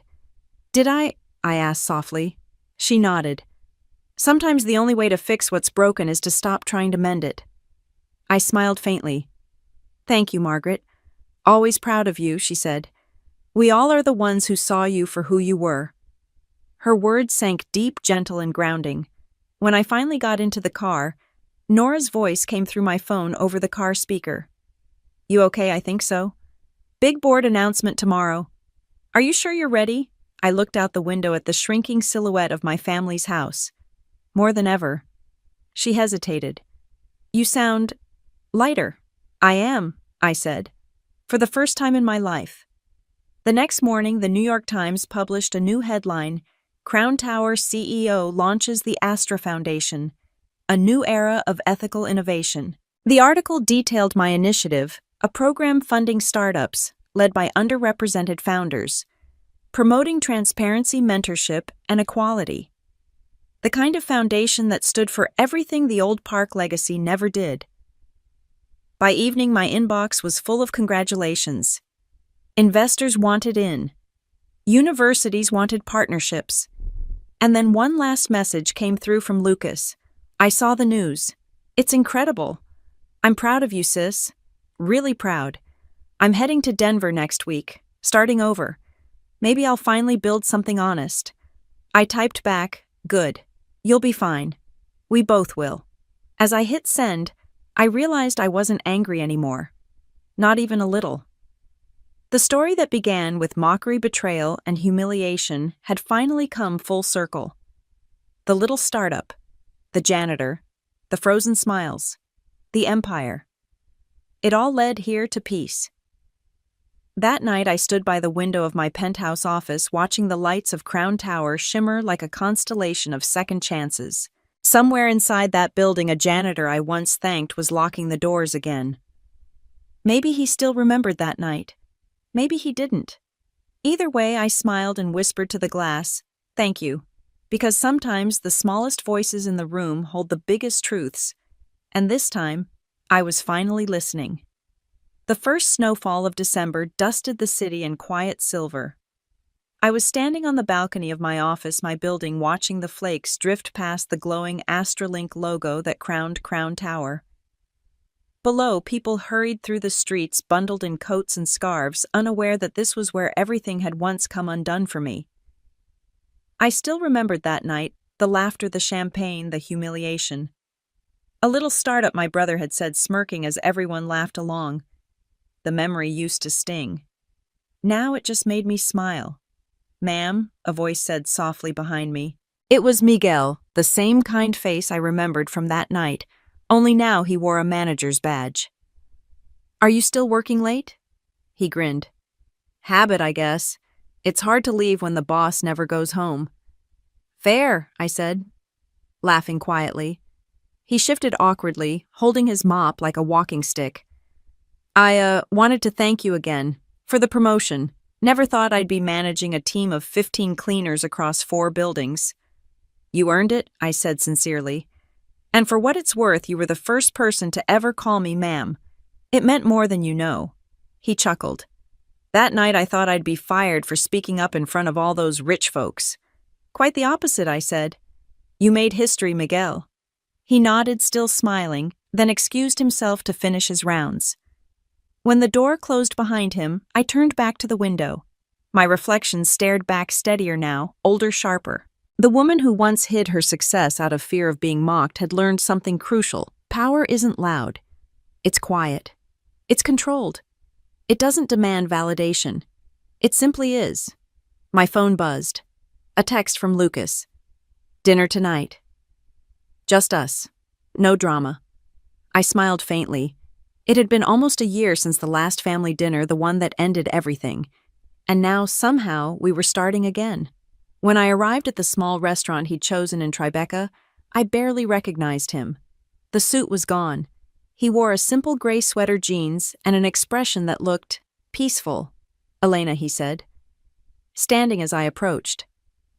Speaker 1: "Did I?" I asked softly. She nodded. "Sometimes the only way to fix what's broken is to stop trying to mend it." I smiled faintly. "Thank you, Margaret. Always proud of you," she said. "We all are the ones who saw you for who you were." Her words sank deep, gentle, and grounding. When I finally got into the car, Nora's voice came through my phone over the car speaker. "You okay?" "I think so." "Big board announcement tomorrow." "Are you sure you're ready?" I looked out the window at the shrinking silhouette of my family's house. "More than ever." She hesitated. You sound lighter. I am, I said, for the first time in my life. The next morning, the New York Times published a new headline: Crown Tower CEO launches the Astra Foundation, a new era of ethical innovation. The article detailed my initiative, a program funding startups, led by underrepresented founders, promoting transparency, mentorship, and equality. The kind of foundation that stood for everything the old park legacy never did. By evening, my inbox was full of congratulations. Investors wanted in. Universities wanted partnerships. And then one last message came through from Lucas. I saw the news. It's incredible. I'm proud of you, sis. Really proud. I'm heading to Denver next week, starting over. Maybe I'll finally build something honest. I typed back, good. You'll be fine. We both will. As I hit send, I realized I wasn't angry anymore. Not even a little. The story that began with mockery, betrayal, and humiliation had finally come full circle. The little startup, the janitor, the frozen smiles, the empire. It all led here to peace. That night I stood by the window of my penthouse office watching the lights of Crown Tower shimmer like a constellation of second chances. Somewhere inside that building, a janitor I once thanked was locking the doors again. Maybe he still remembered that night. Maybe he didn't. Either way, I smiled and whispered to the glass, "Thank you," because sometimes the smallest voices in the room hold the biggest truths, and this time, I was finally listening. The first snowfall of December dusted the city in quiet silver. I was standing on the balcony of my office, my building, watching the flakes drift past the glowing Astralink logo that crowned Crown Tower. Below, people hurried through the streets, bundled in coats and scarves, unaware that this was where everything had once come undone for me. I still remembered that night, the laughter, the champagne, the humiliation. A little startup, my brother had said, smirking as everyone laughed along. The memory used to sting. Now it just made me smile. "Ma'am," a voice said softly behind me. It was Miguel, the same kind face I remembered from that night, only now he wore a manager's badge. "Are you still working late?" He grinned. "Habit, I guess. It's hard to leave when the boss never goes home." "Fair," I said, laughing quietly. He shifted awkwardly, holding his mop like a walking stick. I wanted to thank you again for the promotion. Never thought I'd be managing a team of 15 cleaners across 4 buildings." "You earned it," I said sincerely. "And for what it's worth, you were the first person to ever call me ma'am. It meant more than you know." He chuckled. "That night I thought I'd be fired for speaking up in front of all those rich folks." "Quite the opposite," I said. "You made history, Miguel." He nodded, still smiling, then excused himself to finish his rounds. When the door closed behind him, I turned back to the window. My reflection stared back, steadier now, older, sharper. The woman who once hid her success out of fear of being mocked had learned something crucial. Power isn't loud. It's quiet. It's controlled. It doesn't demand validation. It simply is. My phone buzzed. A text from Lucas. "Dinner tonight. Just us. No drama." I smiled faintly. It had been almost a year since the last family dinner, the one that ended everything. And now, somehow, we were starting again. When I arrived at the small restaurant he'd chosen in Tribeca, I barely recognized him. The suit was gone. He wore a simple gray sweater, jeans, and an expression that looked peaceful. "Elena," he said, standing as I approached.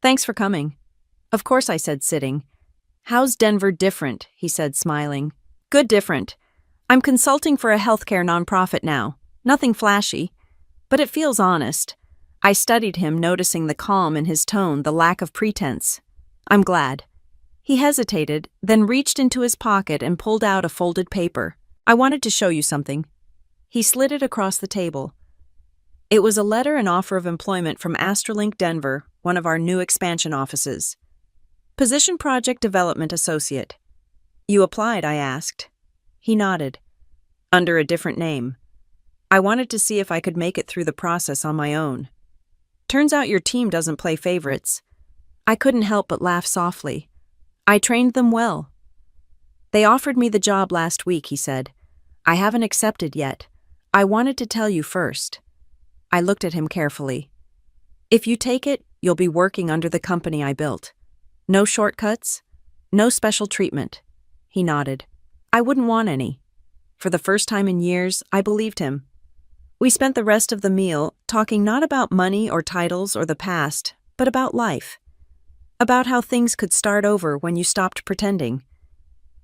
Speaker 1: "Thanks for coming." "Of course," I said, sitting. "How's Denver different?" he said, smiling. "Good different. I'm consulting for a healthcare nonprofit now. Nothing flashy, but it feels honest." I studied him, noticing the calm in his tone, the lack of pretense. "I'm glad." He hesitated, then reached into his pocket and pulled out a folded paper. "I wanted to show you something." He slid it across the table. It was a letter and offer of employment from Astralink Denver, one of our new expansion offices. Position Project Development Associate. "You applied?" I asked. He nodded. "Under a different name. I wanted to see if I could make it through the process on my own. Turns out your team doesn't play favorites." I couldn't help but laugh softly. "I trained them well." They offered me the job last week, he said. I haven't accepted yet. I wanted to tell you first. I looked at him carefully. If you take it, you'll be working under the company I built. No shortcuts, no special treatment. He nodded. I wouldn't want any. For the first time in years, I believed him. We spent the rest of the meal talking not about money or titles or the past, but about life. About how things could start over when you stopped pretending.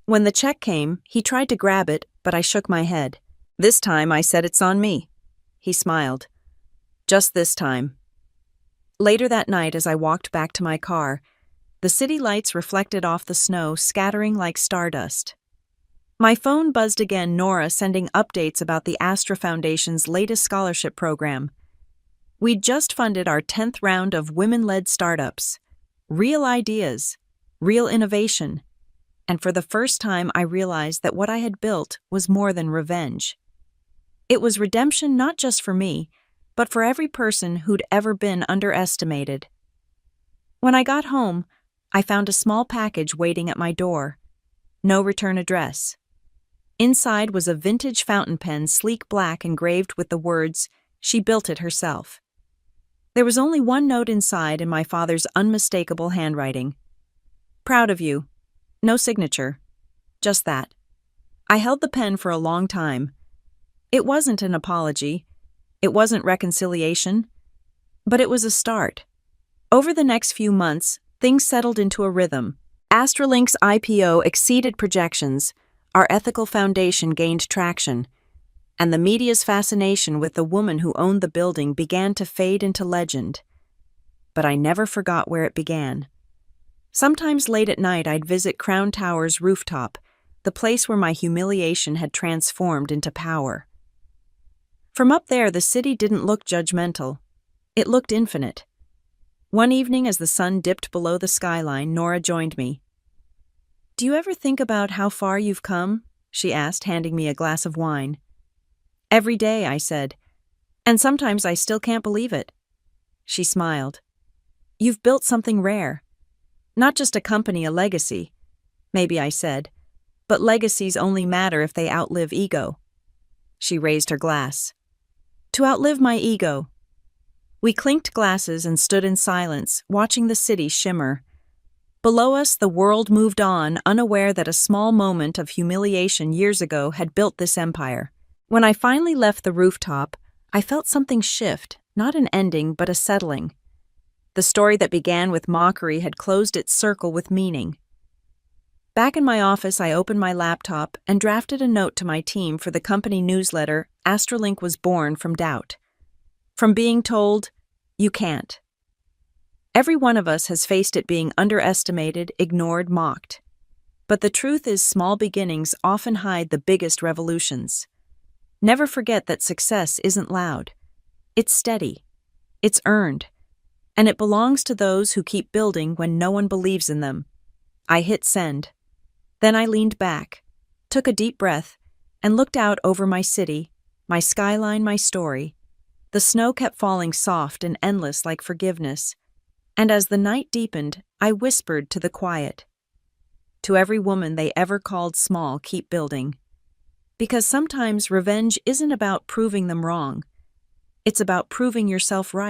Speaker 1: When the check came, he tried to grab it, but I shook my head. This time I said it's on me. He smiled. Just this time. Later that night, as I walked back to my car, the city lights reflected off the snow, scattering like stardust. My phone buzzed again, Nora sending updates about the Astra Foundation's latest scholarship program. We'd just funded our 10th round of women-led startups. Real ideas, real innovation. And for the first time, I realized that what I had built was more than revenge. It was redemption not just for me, but for every person who'd ever been underestimated. When I got home, I found a small package waiting at my door. No return address. Inside was a vintage fountain pen, sleek black, engraved with the words, "She built it herself." There was only one note inside in my father's unmistakable handwriting. "Proud of you." No signature. Just that. I held the pen for a long time. It wasn't an apology. It wasn't reconciliation. But it was a start. Over the next few months, things settled into a rhythm. Astralink's IPO exceeded projections, our ethical foundation gained traction, and the media's fascination with the woman who owned the building began to fade into legend. But I never forgot where it began. Sometimes late at night I'd visit Crown Tower's rooftop, the place where my humiliation had transformed into power. From up there, the city didn't look judgmental. It looked infinite. One evening, as the sun dipped below the skyline, Nora joined me. "Do you ever think about how far you've come?" she asked, handing me a glass of wine. "Every day," I said, "and sometimes I still can't believe it." She smiled. "You've built something rare. Not just a company, a legacy." "Maybe," I said, "but legacies only matter if they outlive ego." She raised her glass. "To outlive my ego." We clinked glasses and stood in silence, watching the city shimmer. Below us, the world moved on, unaware that a small moment of humiliation years ago had built this empire. When I finally left the rooftop, I felt something shift, not an ending, but a settling. The story that began with mockery had closed its circle with meaning. Back in my office, I opened my laptop and drafted a note to my team for the company newsletter. Astralink was born from doubt. From being told, "You can't." Every one of us has faced it, being underestimated, ignored, mocked. But the truth is, small beginnings often hide the biggest revolutions. Never forget that success isn't loud. It's steady. It's earned. And it belongs to those who keep building when no one believes in them. I hit send. Then I leaned back, took a deep breath, and looked out over my city, my skyline, my story. The snow kept falling soft and endless like forgiveness. And as the night deepened, I whispered to the quiet. To every woman they ever called small, keep building. Because sometimes revenge isn't about proving them wrong. It's about proving yourself right.